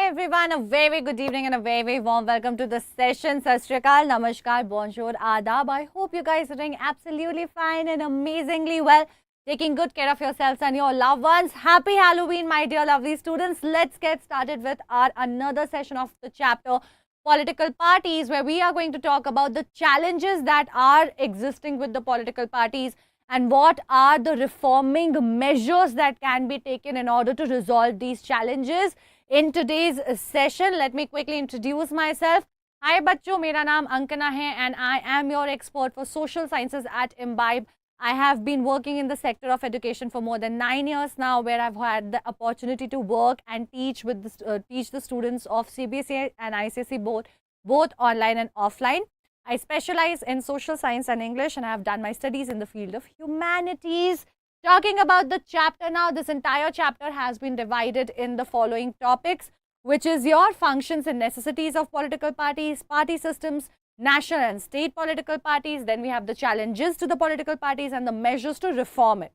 everyone, a very good evening and a very warm welcome to the session. Sat Shri Akal, Namaskar, Bonjour, Adab. I hope you guys are doing absolutely fine and amazingly well, taking good care of yourselves and your loved ones. Happy Halloween, my dear lovely students. Let's get started with our another session of the chapter Political Parties, where we are going to talk about the challenges that are existing with the political parties and what are the reforming measures that can be taken in order to resolve these challenges. In today's session, let me quickly introduce myself. Hi बच्चों, मेरा नाम Ankana है and I am your expert for social sciences at Embibe. I have been working in the sector of education for more than 9 years now, where I've had the opportunity to work and teach with teach the students of CBSE and ICSE both online and offline. I specialize in social science and English, and I have done my studies in the field of humanities. Talking about the chapter now, this entire chapter has been divided in the following topics, which is your functions and necessities of political parties, party systems, national and state political parties. Then we have the challenges to the political parties and the measures to reform it.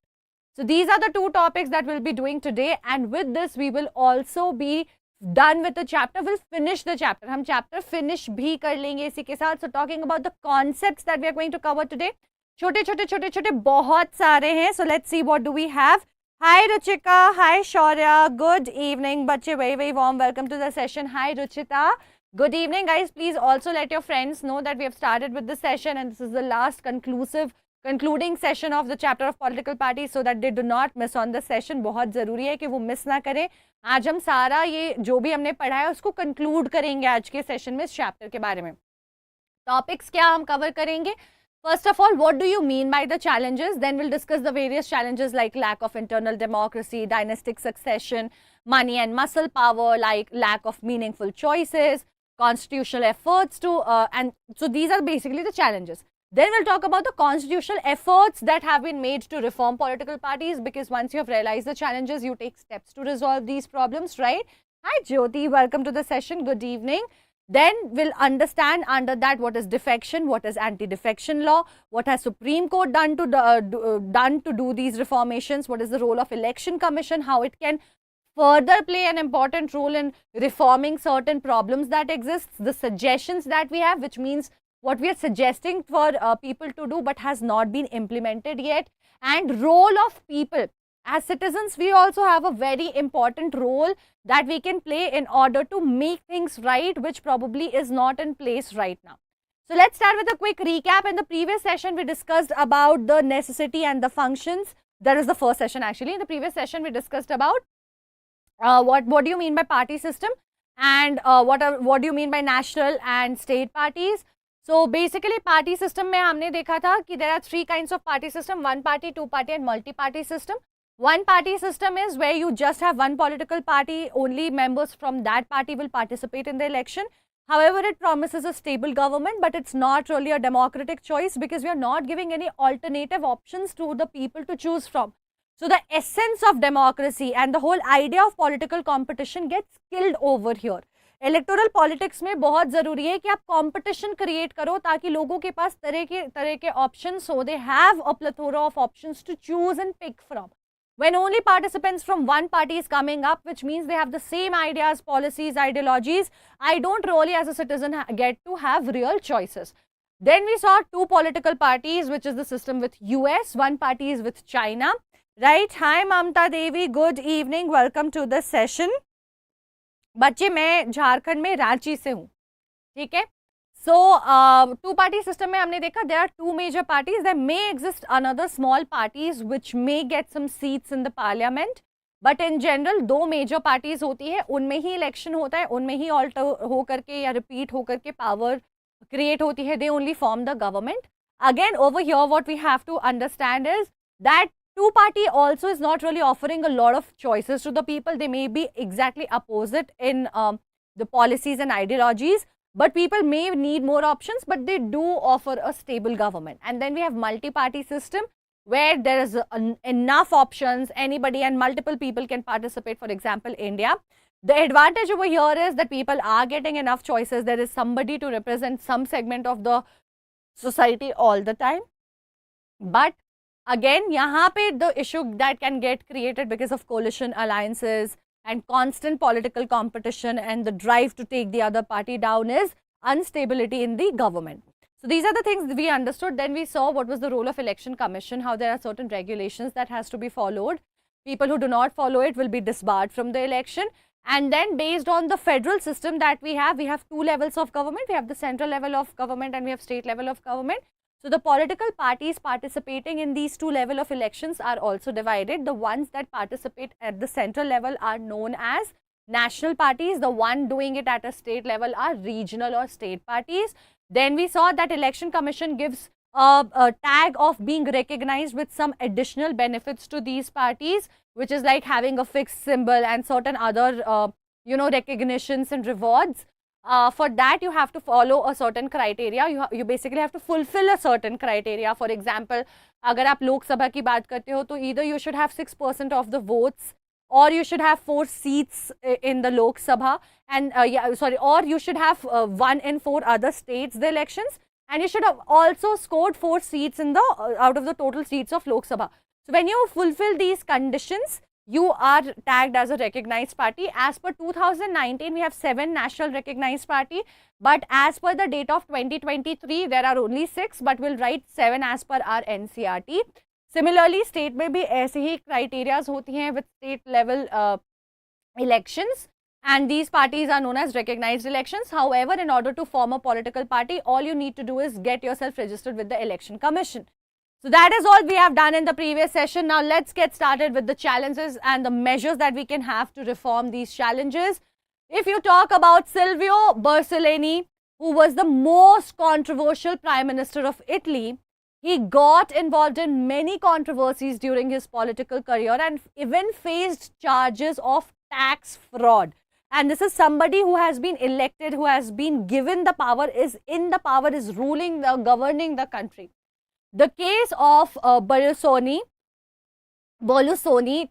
So these are the two topics that we'll be doing today, and with this we will also be done with the chapter. We'll finish the chapter. हम chapter finish भी कर लेंगे इसी के साथ. So talking about the concepts that we are going to cover today. छोटे छोटे बहुत सारे हैं. So let's see what do we have. Hi Ruchika, hi Shaurya, good evening. बच्चे very warm welcome to the session. Hi Ruchita, good evening guys. Please also let your friends know that we have started with the session and this is the last concluding session of the chapter of political parties, so that they do not miss on the session. बहुत ज़रूरी है कि वो miss ना करें. आज हम सारा ये जो भी हमने पढ़ा है उसको कंक्लूड करेंगे आज के सेशन में इस चैप्टर के बारे में. टॉपिक्स क्या हम कवर करेंगे? First of all, what do you mean by the challenges? Then we'll discuss the various challenges like lack of internal democracy, dynastic succession, money and muscle power, like lack of meaningful choices, constitutional efforts to, and so these are basically the challenges. Then we'll talk about the constitutional efforts that have been made to reform political parties, because once you have realized the challenges, you take steps to resolve these problems, right? Hi Jyoti, welcome to the session. Good evening. Then we'll understand under that what is defection, what is anti-defection law, what has Supreme Court done to do these reformations, what is the role of election commission, how it can further play an important role in reforming certain problems that exist, the suggestions that we have, which means what we are suggesting for people to do but has not been implemented yet, and role of people. As citizens, we also have a very important role that we can play in order to make things right, which probably is not in place right now. So let's start with a quick recap. In the previous session, we discussed about the necessity and the functions. That is the first session actually. In the previous session, we discussed about what do you mean by party system, and what do you mean by national and state parties. So basically party system में हमने देखा था कि there are three kinds of party system: one party, two party and multi-party system. One party system is where you just have one political party, only members from that party will participate in the election. However, it promises a stable government, but it's not really a democratic choice because we are not giving any alternative options to the people to choose from. So the essence of democracy and the whole idea of political competition gets killed over here. Electoral politics में बहुत ज़रूरी है कि आप competition create करो ताकि लोगों के पास तरह के ऑप्शंस हो. They have a plethora of options to choose and pick from. When only participants from one party is coming up, which means they have the same ideas, policies, ideologies, I don't really as a citizen get to have real choices. Then we saw two political parties, which is the system with US, one party is with China, right? Hi Mamta Devi, good evening, welcome to the session. बच्चे मैं झारखंड में रांची से हूँ, ठीक है. So, two party system में हमने देखा there are two major parties. There may exist another small parties which may get some seats in the parliament, but in general दो major parties होती है, उनमें ही election होता है, उनमें ही alter हो करके या repeat हो करके power create होती है. They only form the government. Again, over here what we have to understand is that two party also is not really offering a lot of choices to the people. They may be exactly opposite in the policies and ideologies, but people may need more options, but they do offer a stable government. And then we have multi-party system where there is enough options, anybody and multiple people can participate. For example, India. The advantage over here is that people are getting enough choices. There is somebody to represent some segment of the society all the time. But again, यहाँ पे the issue that can get created because of coalition alliances, and constant political competition and the drive to take the other party down is instability in the government. So these are the things we understood. Then we saw what was the role of election commission, how there are certain regulations that has to be followed. People who do not follow it will be disbarred from the election. And then based on the federal system that we have two levels of government. We have the central level of government and we have state level of government. So the political parties participating in these two level of elections are also divided. The ones that participate at the central level are known as national parties. The one doing it at a state level are regional or state parties. Then we saw that election commission gives a tag of being recognized with some additional benefits to these parties, which is like having a fixed symbol and certain other recognitions and rewards. For that you have to follow a certain criteria. You basically have to fulfill a certain criteria. For example, अगर आप लोकसभा की बात करते हो तो either you should have 6% of the votes, or you should have 4 seats in the Lok Sabha, and or you should have 1 in 4 other states the elections, and you should have also scored 4 seats in the out of the total seats of Lok Sabha. So when you fulfill these conditions, you are tagged as a recognized party. As per 2019, we have 7 national recognized party, but as per the date of 2023, there are only 6, but we'll write 7 as per our NCRT. Similarly, state में भी ऐसे ही criterias होती हैं with state level elections, and these parties are known as recognized elections. However, in order to form a political party, all you need to do is get yourself registered with the election commission. So that is all we have done in the previous session. Now let's get started with the challenges and the measures that we can have to reform these challenges. If you talk about Silvio Berlusconi, who was the most controversial Prime Minister of Italy, he got involved in many controversies during his political career and even faced charges of tax fraud. And this is somebody who has been elected, who has been given the power, is ruling, governing the country. The case of Berlusconi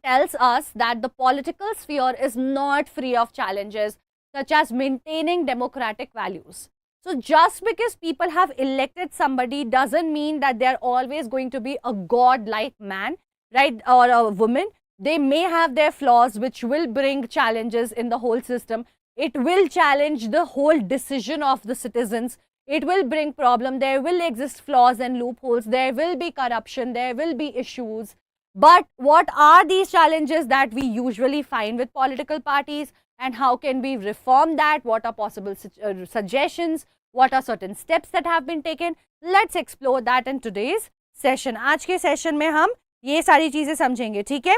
tells us that the political sphere is not free of challenges, such as maintaining democratic values. So just because people have elected somebody doesn't mean that they are always going to be a god-like man, right, or a woman. They may have their flaws, which will bring challenges in the whole system. It will challenge the whole decision of the citizens. It will bring problem. There will exist flaws and loopholes. There will be corruption. There will be issues. But what are these challenges that we usually find with political parties, and how can we reform that? What are possible suggestions? What are certain steps that have been taken? Let's explore that in today's session. आज के session में हम ये सारी चीजें समझेंगे, ठीक है?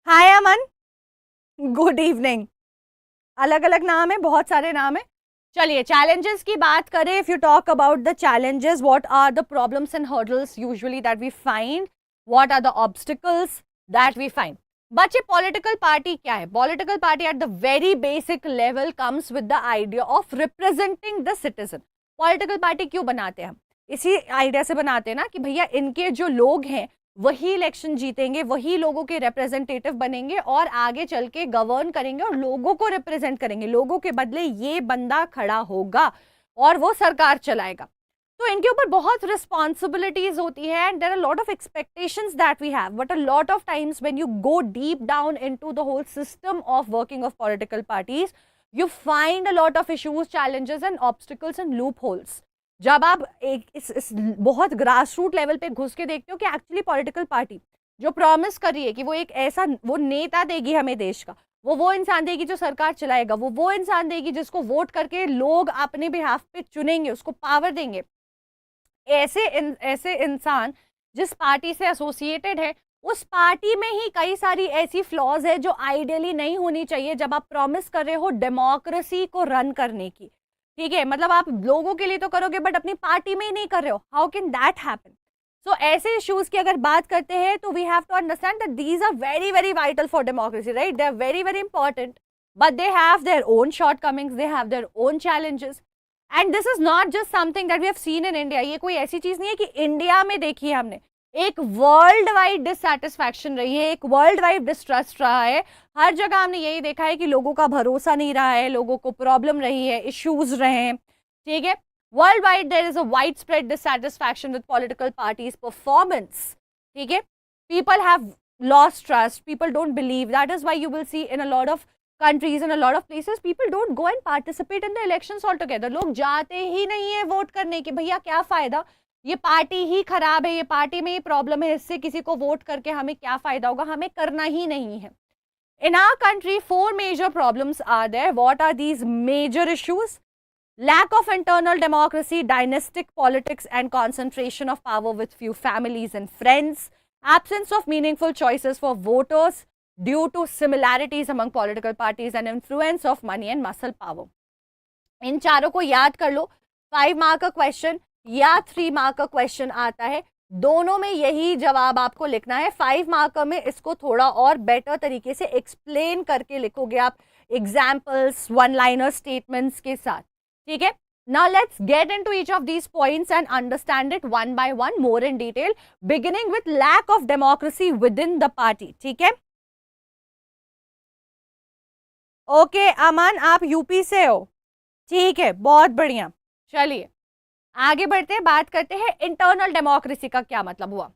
Hi Aman, good evening. अलग अलग नाम है, बहुत सारे नाम है. चलिए challenges की बात करें. If you talk about the challenges, what are the problems and hurdles usually that we find? What are the obstacles that we find? बच्चे political party क्या है? Political party at the very basic level comes with the idea of representing the citizen. Political party क्यों बनाते हैं हम? इसी idea से बनाते हैं ना कि भैया इनके जो लोग हैं वही इलेक्शन जीतेंगे, वही लोगों के रिप्रेजेंटेटिव बनेंगे और आगे चल के गवर्न करेंगे और लोगों को रिप्रेजेंट करेंगे. लोगों के बदले ये बंदा खड़ा होगा और वो सरकार चलाएगा. तो इनके ऊपर बहुत रिस्पॉन्सिबिलिटीज होती है and there are lot of expectations that we have. But a lot of times when you go deep down into the whole system of working of political parties, you find a lot of issues, challenges and obstacles and loopholes. जब आप एक इस बहुत grass root level पे घुस के देखते हो कि एक्चुअली पॉलिटिकल पार्टी जो प्रॉमिस कर रही है कि वो एक ऐसा वो नेता देगी हमें देश का, वो इंसान देगी जो सरकार चलाएगा, वो इंसान देगी जिसको वोट करके लोग अपने बिहाफ पे चुनेंगे, उसको पावर देंगे. ऐसे इंसान जिस पार्टी से एसोसिएटेड है, उस पार्टी में ही कई सारी ऐसी फ्लॉज है जो आइडियली नहीं होनी चाहिए जब आप प्रॉमिस कर रहे हो डेमोक्रेसी को रन करने की. ठीक है, मतलब आप लोगों के लिए तो करोगे बट अपनी पार्टी में ही नहीं कर रहे हो. How can that happen? So ऐसे इश्यूज की अगर बात करते हैं तो we have to understand that these are very very vital for democracy, right? They are very very important, but they have their own shortcomings, they have their own challenges. And this is not just something that we have seen in India. ये कोई ऐसी चीज नहीं है कि India में देखी है हमने. एक वर्ल्ड वाइड डिससैटिस्फैक्शन रही है, एक वर्ल्ड वाइड डिस्ट्रस्ट रहा है. हर जगह हमने यही देखा है कि लोगों का भरोसा नहीं रहा है, लोगों को प्रॉब्लम रही है, इश्यूज रहे हैं. ठीक है, worldwide there is a widespread dissatisfaction with political parties performance. ठीक है, people have lost trust, people don't believe. That is why you will see in a lot of countries, in a lot of places, people don't go and participate in the elections altogether. लोग जाते ही नहीं है vote करने के, भैया क्या फायदा, ये पार्टी ही खराब है, ये पार्टी में ये प्रॉब्लम है, इससे किसी को वोट करके हमें क्या फायदा होगा, हमें करना ही नहीं है. In our country, 4 major problems are there. What are these major issues? Lack of internal democracy, dynastic politics and concentration of power with few families and friends, absence of meaningful choices for voters due to similarities among political parties and influence of money and muscle power. इन चारों को याद कर लो. 5 mark का question या 3 mark का question आता है, दोनों में यही जवाब आपको लिखना है. 5 मार्क में इसको थोड़ा और बेटर तरीके से एक्सप्लेन करके लिखोगे आप, एग्जाम्पल्स, वन लाइनर स्टेटमेंट्स के साथ. ठीक है. Now let's get into each of these points and understand it one by one more in detail, beginning with lack of democracy within the party. ठीक है. ओके अमन, आप यूपी से हो, ठीक है, बहुत बढ़िया. चलिए आगे बढ़ते हैं, बात करते हैं इंटरनल डेमोक्रेसी का क्या मतलब हुआ.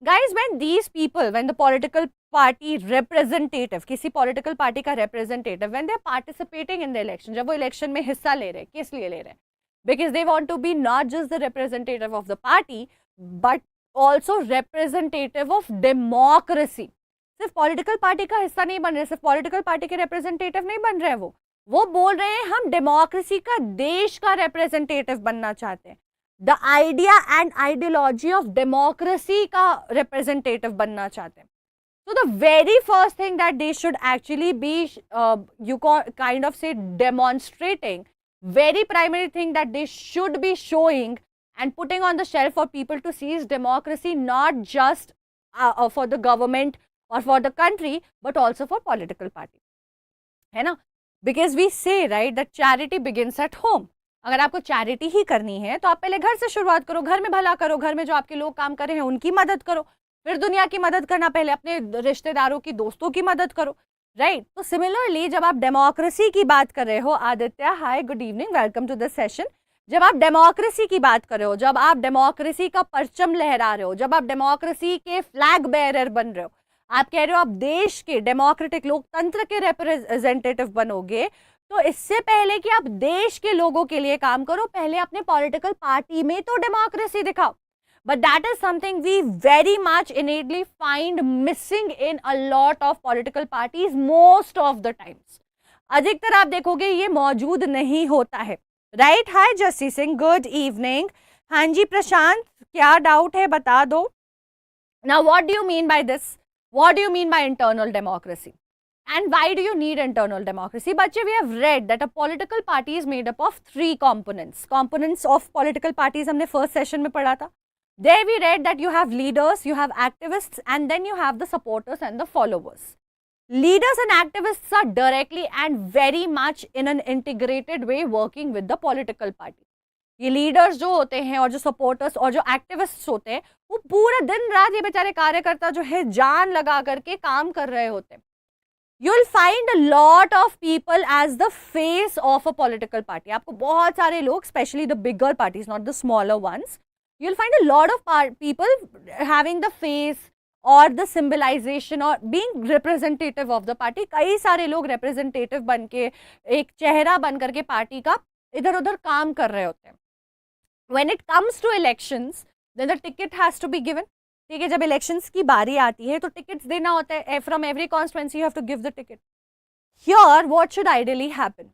Guys, when these people, when the political party representative, किसी पॉलिटिकल पार्टी का representative, when they are participating in the election, जब वो इलेक्शन में हिस्सा ले रहे हैं, किस लिए ले रहे हैं? Because they want to be not just the representative of the party but also representative of democracy. सिर्फ पॉलिटिकल पार्टी का हिस्सा नहीं बन रहे, सिर्फ पॉलिटिकल पार्टी के रिप्रेजेंटेटिव नहीं बन रहे, वो बोल रहे हैं हम डेमोक्रेसी का, देश का रिप्रेजेंटेटिव बनना चाहते हैं. The idea and ideology of democracy का रिप्रेजेंटेटिव बनना चाहते हैं. So the very first thing that they should actually be, you kind of say demonstrating, very primary thing that they should be showing and putting on the shelf for people to see is democracy, not just for the government or for the country, but also for political party. है ना? Because we say, right, that charity begins at home. अगर आपको charity ही करनी है तो आप पहले घर से शुरुआत करो, घर में भला करो, घर में जो आपके लोग काम कर रहे हैं उनकी मदद करो, फिर दुनिया की मदद करना, पहले अपने रिश्तेदारों की, दोस्तों की मदद करो, राइट? तो सिमिलरली जब आप डेमोक्रेसी की बात कर रहे हो, Aditya hi, good evening, welcome to this session. जब आप डेमोक्रेसी की बात कर रहे हो, जब आप डेमोक्रेसी का परचम लहरा रहे हो, जब आप डेमोक्रेसी के फ्लैग बेयरर बन रहे हो, आप कह रहे हो आप देश के डेमोक्रेटिक लोकतंत्र के रिप्रेजेंटेटिव बनोगे, तो इससे पहले कि आप देश के लोगों के लिए काम करो, पहले अपने पॉलिटिकल पार्टी में तो डेमोक्रेसी दिखाओ. But that is something we very much innately find missing in a lot of political parties most of the times. अधिकतर आप देखोगे ये मौजूद नहीं होता है, राइट? हाय जस्सी सिंह, गुड इवनिंग. हाँ जी प्रशांत, क्या डाउट है बता दो. Now what do you mean by this? What do you mean by internal democracy? And why do you need internal democracy? बच्चे, we have read that a political party is made up of 3 components. Components of political parties हमने first session में पढ़ा था. There we read that you have leaders, you have activists, and then you have the supporters and the followers. Leaders and activists are directly and very much in an integrated way working with the political party. ये leaders जो होते हैं और जो supporters और जो activists होते हैं, वो पूरा दिन रात ये बेचारे कार्यकर्ता जो है जान लगा करके काम कर रहे होते हैं. You'll find a lot of people as the face of a political party. आपको बहुत सारे लोग, especially the bigger parties, not the smaller ones, you'll find a lot of people having the face or the symbolization or being representative of the party. कई सारे लोग representative बन के, एक चेहरा बन करके पार्टी का इधर उधर काम कर रहे होते हैं. When it comes to elections, then the ticket has to be given. ठीक है, जब इलेक्शंस की बारी आती है तो टिकट्स देना होता है. From every constituency you have to give the ticket. Here what should ideally happen?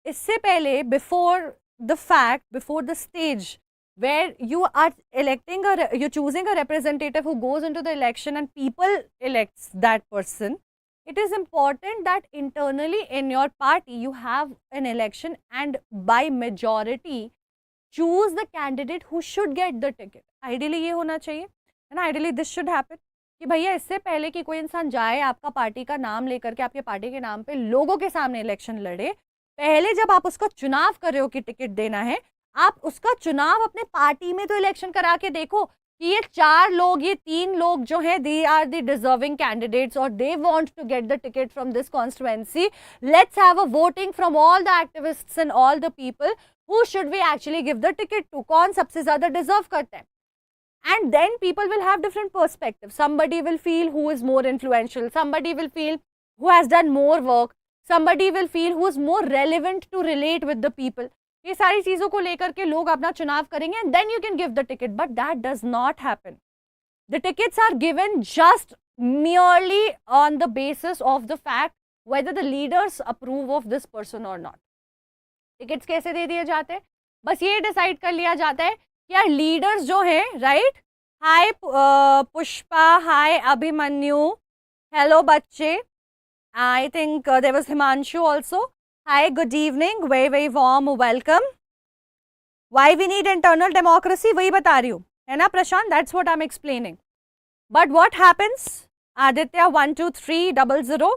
इससे पहले, before the fact, before the stage where you are electing or you're choosing a representative who goes into the election and people elects that person, it is important that internally in your party you have an election and by majority choose the candidate who should get the ticket. Ideally ये होना चाहिए, है ना? Ideally this should happen कि भैया इससे पहले कि कोई इंसान जाए आपका पार्टी का नाम लेकर के आपके पार्टी के नाम पे लोगों के सामने इलेक्शन लड़े, पहले जब आप उसका चुनाव कर रहे हो कि टिकट देना है, आप उसका चुनाव अपने पार्टी में तो इलेक्शन करा के देखो कि ये 4 लोग, ये 3 लोग जो है, they are the deserving candidates और they want to get the ticket from this constituency. Let's have a voting from all the activists and all the people who should we actually give the ticket to. कौन सबसे ज्यादा deserve करता है? And then people will have different perspectives. Somebody will feel who is more influential, somebody will feel who has done more work, somebody will feel who is more relevant to relate with the people. ये सारी चीजों को लेकर के लोग अपना चुनाव करेंगे and then you can give the ticket, but that does not happen. The tickets are given just merely on the basis of the fact whether the leaders approve of this person or not. Tickets कैसे दे दिए जाते हैं? बस ये decide कर लिया जाता है कि यार लीडर्स जो हैं, right, hi Pushpa, hi Abhimanyu, hello बच्चे, I think there was Himanshu also, hi good evening, very very warm welcome. Why we need internal democracy, वही बता रही हूँ, है ना Prashant? That's what I am explaining. But what happens, Aditya 12300,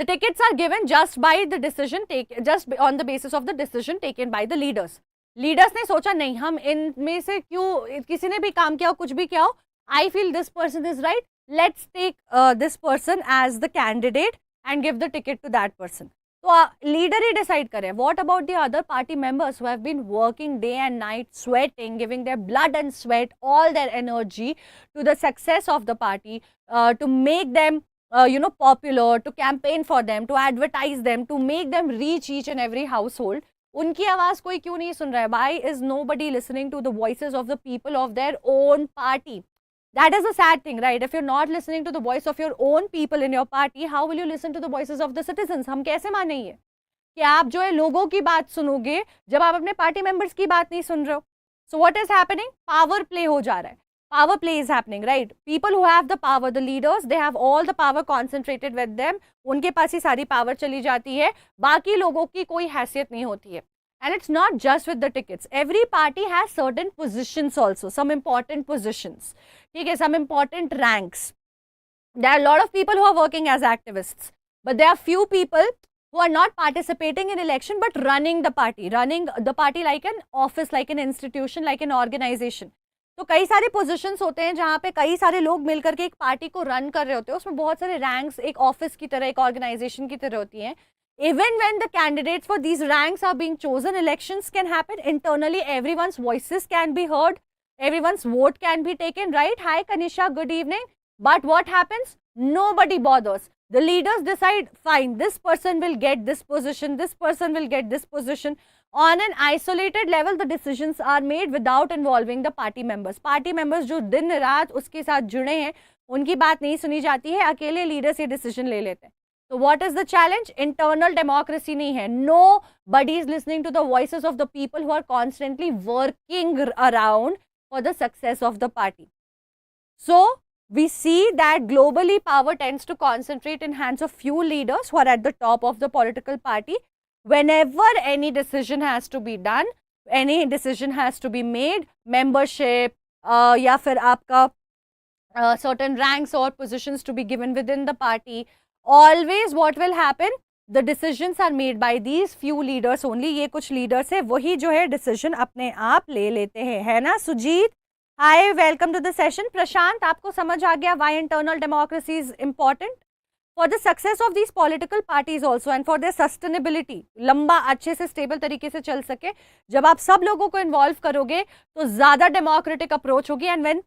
the tickets are given just by the decision taken, just on the basis of the decision taken by the leaders. Leaders ने सोचा नहीं हम इनमें से क्यों, किसी ने भी काम किया हो, कुछ भी किया हो, I feel this person is right, let's take this person as the candidate and give the ticket to that person. तो leader ही decide करे. What about the other party members who have been working day and night, sweating, giving their blood and sweat, all their energy to the success of the party, to make them popular, to campaign for them, to advertise them, to make them reach each and every household. उनकी आवाज कोई क्यों नहीं सुन रहा है? Why is nobody listening to the voices of the people of their own party? That is a sad thing, right? If you're not listening to the voice of your own people in your party, how will you listen to the voices of the citizens? हम कैसे माने ये कि आप जो है लोगों की बात सुनोगे जब आप अपने पार्टी मेंबर्स की बात नहीं सुन रहे हो? So what is happening? Power play हो जा रहा है. Power play is happening, right? People who have the power, the leaders, they have all the power concentrated with them. उनके पास ही सारी power चली जाती है, बाकी लोगों की कोई हैसियत नहीं होती है. And it's not just with the tickets. Every party has certain positions also, some important positions. ठीक है, some important ranks. There are a lot of people who are working as activists, but there are few people who are not participating in election but running the party like an office, like an institution, like an organization. तो कई सारे positions होते हैं जहाँ पे कई सारे लोग मिलकर के एक पार्टी को रन कर रहे होते हैं. उसमें बहुत सारे रैंक्स एक ऑफिस की तरह, एक ऑर्गेनाइजेशन की तरह होती हैं. Even when the candidates for these ranks are being chosen, elections can happen internally. Everyone's voices can be heard, everyone's vote can be taken, right? Hi Kanisha, good evening. But what happens? Nobody bothers. The leaders decide, fine, this person will get this position, this person will get this position. On an isolated level, the decisions are made without involving the party members. Party members जो दिन रात उसके साथ जुड़े हैं, उनकी बात नहीं सुनी जाती है, अकेले leaders ये decision ले लेते हैं. So what is the challenge? Internal democracy नहीं है. Nobody is listening to the voices of the people who are constantly working around for the success of the party. So we see that globally power tends to concentrate in hands of few leaders who are at the top of the political party. Whenever any decision has to be done, any decision has to be made, membership या फिर आपका certain ranks or positions to be given within the party, always what will happen? The decisions are made by these few leaders only. ये कुछ leaders है, वही जो है decision अपने आप ले लेते हैं, है ना Sujit? Hi, welcome to the session. प्रशांत, आपको समझ आ गया why internal democracy is important? For the success of these political parties also and for their sustainability, लंबा अच्छे से stable तरीके से चल सके, जब आप सब लोगों को involve करोगे तो ज़्यादा democratic approach होगी. And when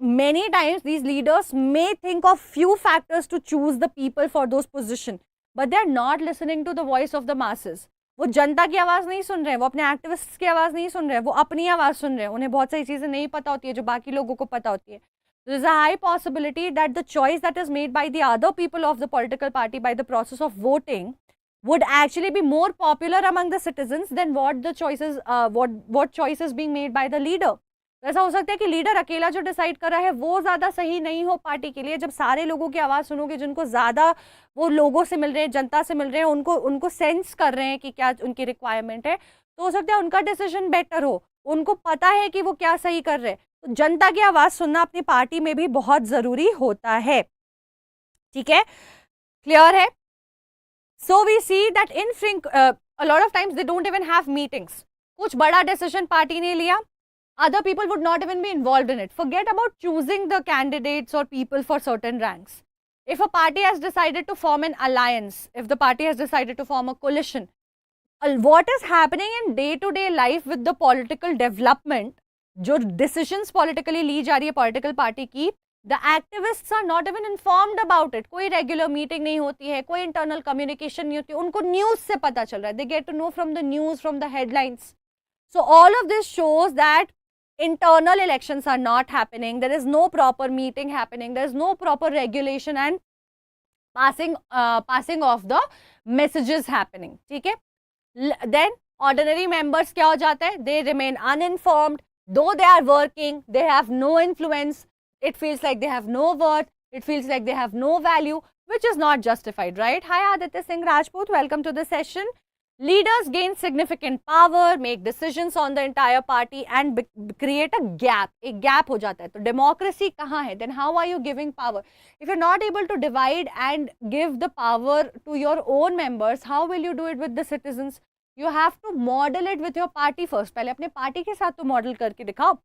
many times these leaders may think of few factors to choose the people for those positions, but they are not listening to the voice of the masses. वो जनता की आवाज़ नहीं सुन रहे हैं, वो अपने activists की आवाज़ नहीं सुन रहे हैं, वो अपनी आवाज़ सुन रहे हैं. उन्हें बहुत सारी चीज़ें नहीं पता होती है जो बाकी लोगों को पता होती है. There is a high possibility that the choice that is made by the other people of the political party by the process of voting would actually be more popular among the citizens than what the choices, what choices being made by the leader. ऐसा हो सकता है कि leader अकेला जो decide कर रहा है वो ज़्यादा सही नहीं हो पार्टी के लिए. जब सारे लोगों की आवाज़ सुनोगे, जिनको ज़्यादा वो लोगों से मिल रहे हैं, जनता से मिल रहे हैं, उनको सेंस कर रहे हैं कि क्या उनकी रिक्वायरमेंट है, तो हो सकता है उनका डिसीजन बेटर हो. उनको पता है कि वो क्या सही कर रहे हैं. तो जनता की आवाज़ सुनना अपनी पार्टी में भी बहुत ज़रूरी होता है. ठीक है, क्लियर है? So we see that in a lot of times they don't even have meetings. कुछ बड़ा डिसीजन पार्टी ने लिया, other people would not even be involved in it. Forget about choosing the candidates or people for certain ranks. If a party has decided to form an alliance, if the party has decided to form a coalition, what is happening in day-to-day life with the political development जो decisions politically ली जा रही है political party की, the activists are not even informed about it. कोई regular meeting नहीं होती है, कोई इंटरनल कम्युनिकेशन नहीं होती, उनको न्यूज से पता चल रहा है. They get to know from the news, from the headlines. So all of this shows that internal elections are not happening. There is no proper meeting happening. There is no proper regulation and passing of the messages happening. ठीक है? Then ordinary members क्या हो जाता है? They remain uninformed. Though they are working, they have no influence. It feels like they have no worth. It feels like they have no value, which is not justified, right? Hi Aditya Singh Rajput, welcome to the session. Leaders gain significant power, make decisions on the entire party and create a gap. एक gap हो जाता है. तो democracy कहाँ है? Then how are you giving power? If you're not able to divide and give the power to your own members, how will you do it with the citizens? You have to model it with your party first. पहले अपने party के साथ तो model करके दिखाओ.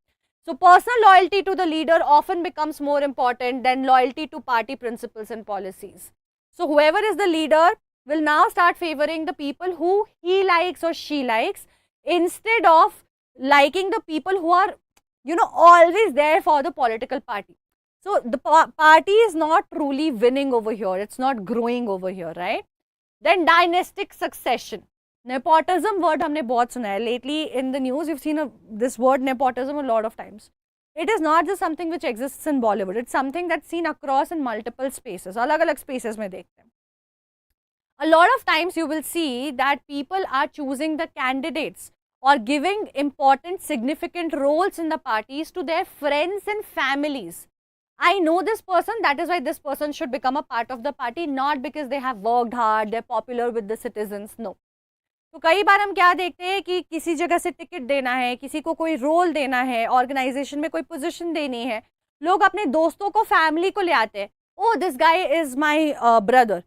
So personal loyalty to the leader often becomes more important than loyalty to party principles and policies. So whoever is the leader will now start favoring the people who he likes or she likes instead of liking the people who are, always there for the political party. So the party is not truly winning over here. It's not growing over here, right? Then dynastic succession. Nepotism word हमने बहुत सुना है. Lately in the news you've seen this word nepotism a lot of times. It is not just something which exists in Bollywood. It's something that's seen across in multiple spaces. अलग-अलग spaces में देखते हैं. A lot of times you will see that people are choosing the candidates or giving important significant roles in the parties to their friends and families. I know this person, that is why this person should become a part of the party, not because they have worked hard, they're popular with the citizens, no. तो कई बार हम क्या देखते हैं कि किसी जगह से टिकट देना है, किसी को कोई रोल देना है, ऑर्गेनाइजेशन में कोई पोजीशन देनी है, लोग अपने दोस्तों को, फैमिली को ले आते हैं. Oh, this guy is my brother.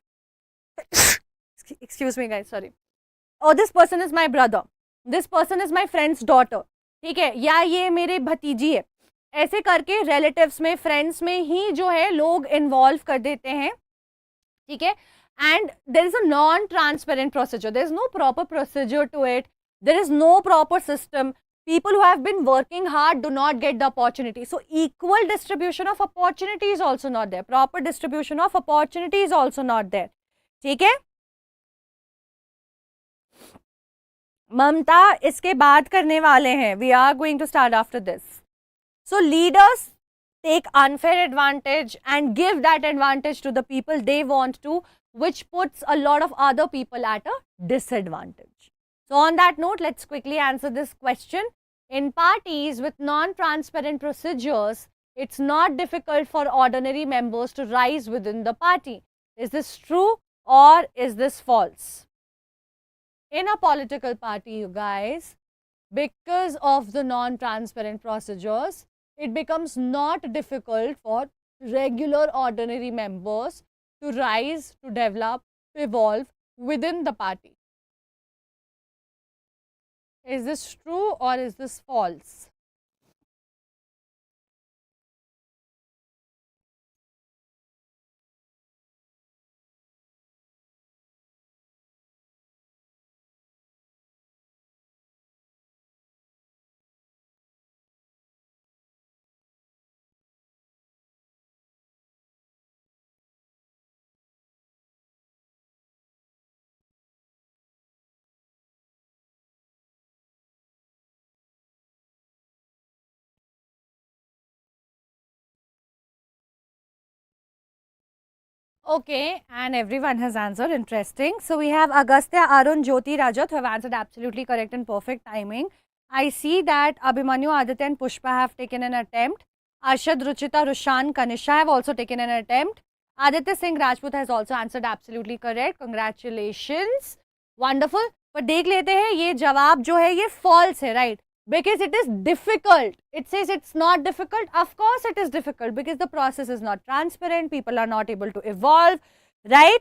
Excuse me guys, sorry. Oh, this person is my brother. This person is my friend's daughter. ठीक है, या ये मेरे भतीजी है. ऐसे करके रिलेटिव्स में, फ्रेंड्स में ही जो है लोग इन्वॉल्व कर देते हैं. ठीक है, and there is a non-transparent procedure. There is no proper procedure to it. There is no proper system. People who have been working hard do not get the opportunity. So equal distribution of opportunity is also not there. Proper distribution of opportunity is also not there. ठीक है, ममता इसके बाद करने वाले हैं. We are going to start after this. So leaders take unfair advantage and give that advantage to the people they want to, which puts a lot of other people at a disadvantage. So on that note, let's quickly answer this question. In parties with non-transparent procedures, it's not difficult for ordinary members to rise within the party. Is this true or is this false? In a political party, you guys, because of the non-transparent procedures, it becomes not difficult for regular ordinary members to rise, to develop, to evolve within the party. Is this true or is this false? Okay, and everyone has answered. Interesting. So we have Agastya, Arun, Jyoti, Rajat who have answered absolutely correct and perfect timing. I see that Abhimanyu, Aditya and Pushpa have taken an attempt. Arshad, Ruchita, Rushan, Kanisha have also taken an attempt. Aditya Singh Rajput has also answered absolutely correct. Congratulations. Wonderful. पर देख लेते हैं ये जवाब जो है ये false है, right? Because it is difficult. It says it's not difficult. Of course it is difficult because the process is not transparent. People are not able to evolve. Right?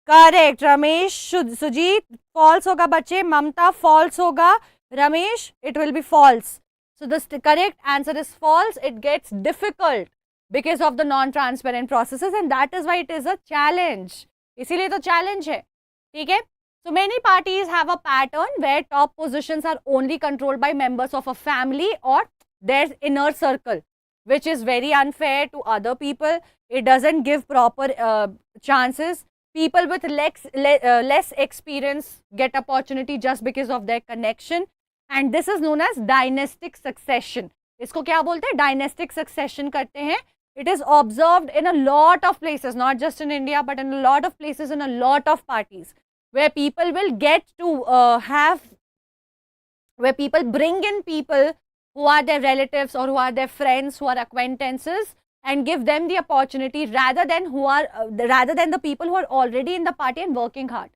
Correct. Ramesh, Sujit, false होगा बच्चे. Mamta, false होगा. Ramesh, it will be false. So the correct answer is false. It gets difficult because of the non-transparent processes and that is why it is a challenge. इसीलिए तो challenge है. ठीक है? So many parties have a pattern where top positions are only controlled by members of a family or their inner circle, which is very unfair to other people. It doesn't give proper chances. People with less experience get opportunity just because of their connection, and this is known as dynastic succession. इसको क्या बोलते हैं? Dynastic succession करते हैं. It is observed in a lot of places, not just in India, but in a lot of places, in a lot of parties, where people will get to where people bring in people who are their relatives or who are their friends, who are acquaintances, and give them the opportunity rather than the people who are already in the party and working hard.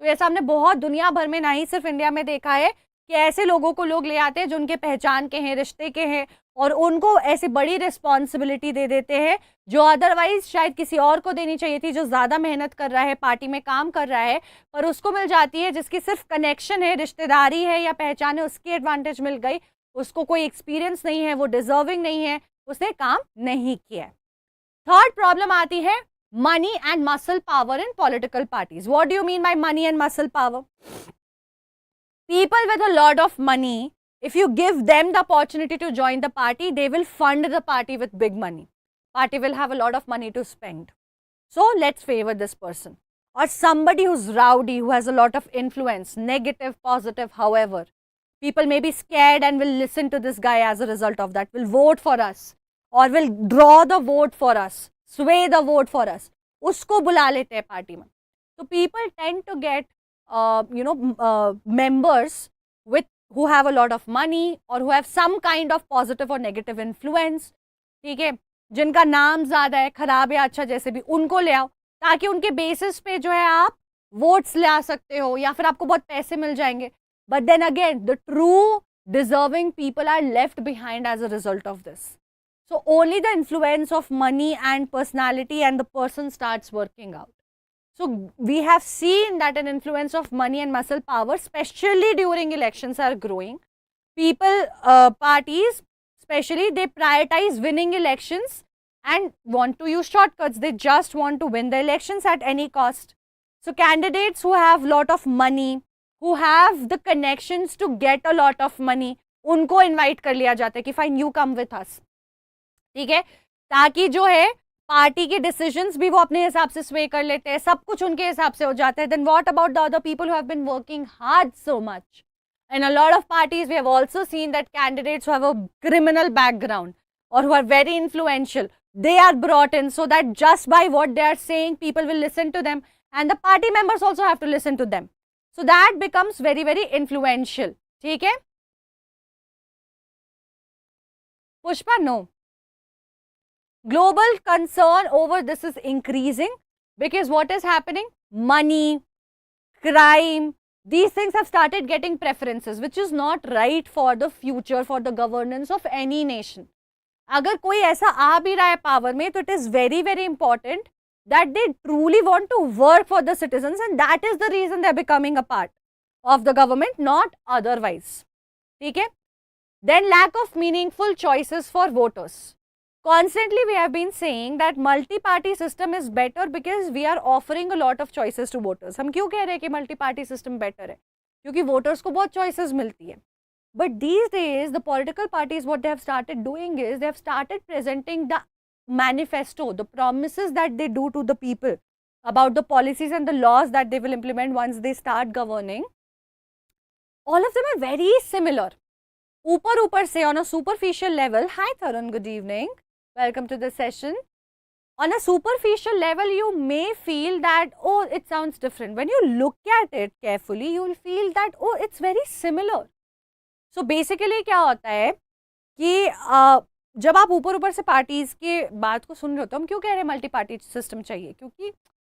तो ऐसा हमने बहुत दुनिया भर में, ना ही सिर्फ India में देखा है कि ऐसे लोगों को लोग ले आते हैं जो उनके पहचान के हैं, रिश्ते के हैं, और उनको ऐसी बड़ी रिस्पॉन्सिबिलिटी दे देते हैं जो अदरवाइज शायद किसी और को देनी चाहिए थी, जो ज़्यादा मेहनत कर रहा है, पार्टी में काम कर रहा है, पर उसको मिल जाती है जिसकी सिर्फ कनेक्शन है, रिश्तेदारी है या पहचान है, उसकी एडवांटेज मिल गई. उसको कोई एक्सपीरियंस नहीं है, वो डिजर्विंग नहीं है, उसने काम नहीं किया. थर्ड प्रॉब्लम आती है money and muscle power in political parties. What do you mean by money and muscle power? People with a lot of money, if you give them the opportunity to join the party, they will fund the party with big money. Party will have a lot of money to spend. So let's favor this person. Or somebody who's rowdy, who has a lot of influence, negative, positive, however. People may be scared and will listen to this guy as a result of that, will vote for us, or will draw the vote for us, sway the vote for us. Usko bula lete hai party mein. So people tend to get members who have a lot of money or who have some kind of positive or negative influence. ठीक है, जिनका नाम ज्यादा है, खराब या अच्छा जैसे भी, उनको ले आओ ताकि उनके बेसिस पे जो है आप वोट्स ला सकते हो या फिर आपको बहुत पैसे मिल जाएंगे. But then again the true deserving people are left behind as a result of this. So only the influence of money and personality and the person starts working out. So we have seen that an influence of money and muscle power, especially during elections, are growing. People, parties, especially, they prioritize winning elections and want to use shortcuts. They just want to win the elections at any cost. So candidates who have lot of money, who have the connections to get a lot of money, उनको invite कर लिया जाता है कि fine you come with us. ठीक है, ताकि जो है पार्टी के डिसीजंस भी वो अपने हिसाब से स्वे कर लेते हैं, सब कुछ उनके हिसाब से हो जाता है. Then what about the other people who have been working hard so much? In a lot of parties, we have also seen that candidates who have a criminal background or who are very influential, they are brought in so that just by what they are saying, people will listen to them, and the party members also have to listen to them. So that becomes very, very influential. ठीक है? Pushpa, no. Global concern over this is increasing because what is happening? Money, crime, these things have started getting preferences, which is not right for the future, for the governance of any nation. अगर कोई ऐसा आ भी रहा है power में, तो it is very, very important that they truly want to work for the citizens, and that is the reason they are becoming a part of the government, not otherwise. ठीक है? Then lack of meaningful choices for voters. Constantly we have been saying that multi-party system is better because we are offering a lot of choices to voters. हम क्यों कह रहे हैं कि multi-party system better है? क्योंकि voters को बहुत choices मिलती है. But these days the political parties, what they have started doing is they have started presenting the manifesto, the promises that they do to the people about the policies and the laws that they will implement once they start governing. All of them are very similar. ऊपर से on a superficial level, hi Tarun, good evening. Welcome to the session. On a superficial level, you may feel that, oh, it sounds different. When you look at it carefully, you will feel that, oh, it's very similar. So basically क्या होता है कि जब आप ऊपर से parties के बात को सुन रहे हो, तो हम क्यों कह रहे हैं मल्टी पार्टी सिस्टम चाहिए? क्योंकि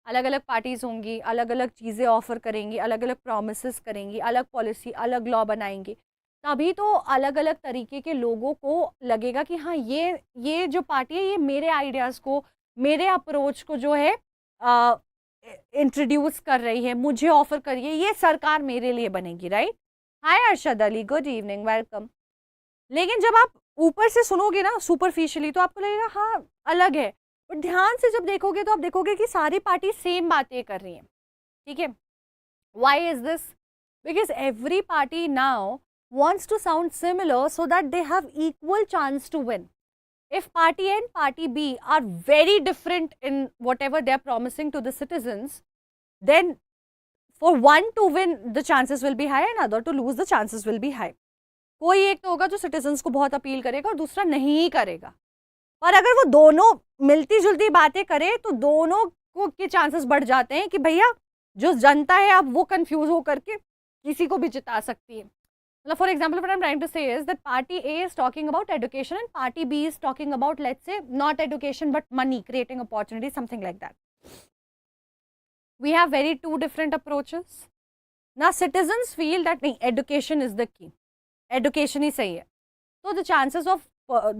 अलग अलग पार्टीज होंगी, अलग अलग चीज़ें ऑफर करेंगी, अलग अलग प्रोमिस करेंगी, अलग पॉलिसी, अलग लॉ बनाएंगी. तभी तो अलग अलग तरीके के लोगों को लगेगा कि हाँ ये जो पार्टी है ये मेरे आइडियाज़ को, मेरे अप्रोच को जो है इंट्रोड्यूस कर रही है, मुझे ऑफर कर रही है, ये सरकार मेरे लिए बनेगी. Right? Hi Arshad Ali, good evening, welcome. लेकिन जब आप ऊपर से सुनोगे ना सुपरफिशियली, तो आपको लगेगा हाँ अलग है, बट ध्यान से जब देखोगे तो आप देखोगे कि सारी पार्टी सेम बातें कर रही हैं. ठीक है? Why is this? Because every party now wants to sound similar so that they have equal chance to win. If party A and party B are very different in whatever they are promising to the citizens, then for one to win, the chances will be high and other to lose, the chances will be high. कोई एक तो होगा जो citizens को बहुत appeal करेगा और दूसरा नहीं करेगा. पर अगर वो दोनों मिलती जुलती बातें करे तो दोनों को के चांसेस बढ़ जाते हैं कि भैया जो जनता है अब वो कंफ्यूज हो करके किसी को भी जिता सकती है. मतलब for example what I am trying to say is that party A is talking about education and party B is talking about let's say not education but money, creating opportunity, something like that. We have very two different approaches. Now citizens feel that nahi, education is the key. Education ही सही है. So the chances of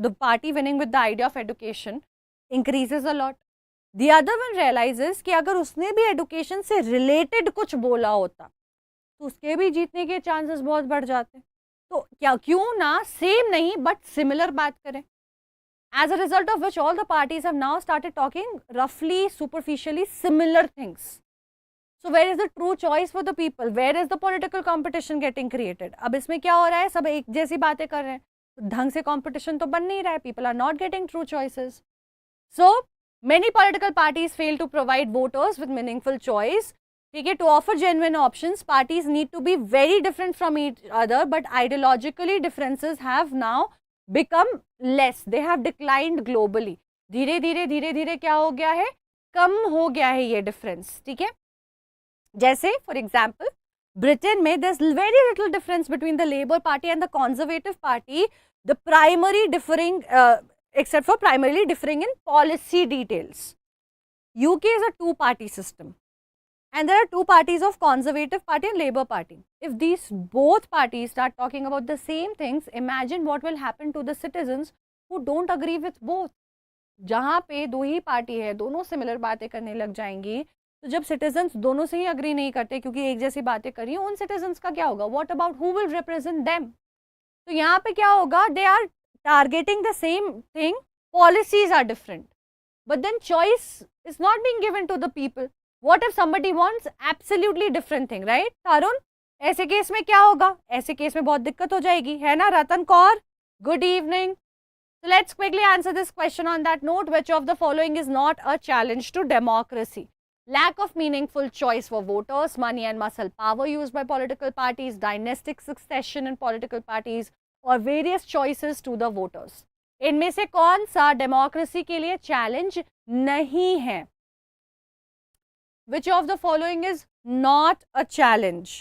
the party winning with the idea of education increases a lot. The other one realizes कि अगर उसने भी education से related कुछ बोला होता तो उसके भी जीतने के chances बहुत बढ़ जाते. तो क्या क्यों ना same नहीं but similar बात करें. As a result of which all the parties have now started talking roughly, superficially similar things. So where is the true choice for the people? Where is the political competition getting created? अब इसमें क्या हो रहा है, सब एक जैसी बातें कर रहे हैं, तो ढंग से competition तो बन नहीं रहा है. People are not getting true choices. So many political parties fail to provide voters with meaningful choice. ठीक है, to offer genuine options, parties need to be very different from each other, but ideologically differences have now become less. They have declined globally. धीरे धीरे क्या हो गया है, कम हो गया है ये difference. ठीक है, जैसे फॉर एग्जाम्पल ब्रिटेन में there is very little difference between the Labour party and the Conservative party, the primary differing except for primarily differing in policy details. UK is a two-party system and there are two parties of conservative party and labour party. If these both parties start talking about the same things, imagine what will happen to the citizens who don't agree with both. जहाँ पे दो ही party है, दोनों similar बातें करने लग जाएंगी, तो जब सिटीजन्स दोनों से ही अग्री नहीं करते क्योंकि एक जैसी बातें करी, उन सिटीजन्स का क्या होगा? What about who will represent them? तो यहाँ पे क्या होगा? They are targeting the same thing, policies are different, but then choice is not being given to the people. What if somebody wants absolutely different thing, right Tarun? ऐसे case में क्या होगा? ऐसे केस में बहुत दिक्कत हो जाएगी, है ना? Ratan Kaur, good evening. So let's quickly answer this question on that note. Which of the following is not a challenge to democracy? Lack of meaningful choice for voters, money and muscle power used by political parties, dynastic succession in political parties, or various choices to the voters. इनमें से कौन सा democracy के लिए challenge नहीं है? Which of the following is not a challenge?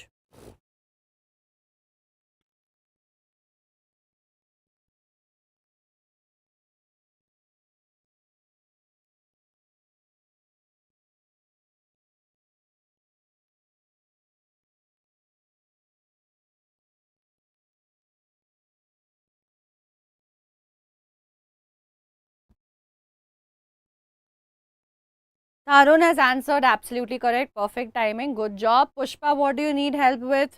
Tarun has answered absolutely correct. Perfect timing. Good job. Pushpa, what do you need help with?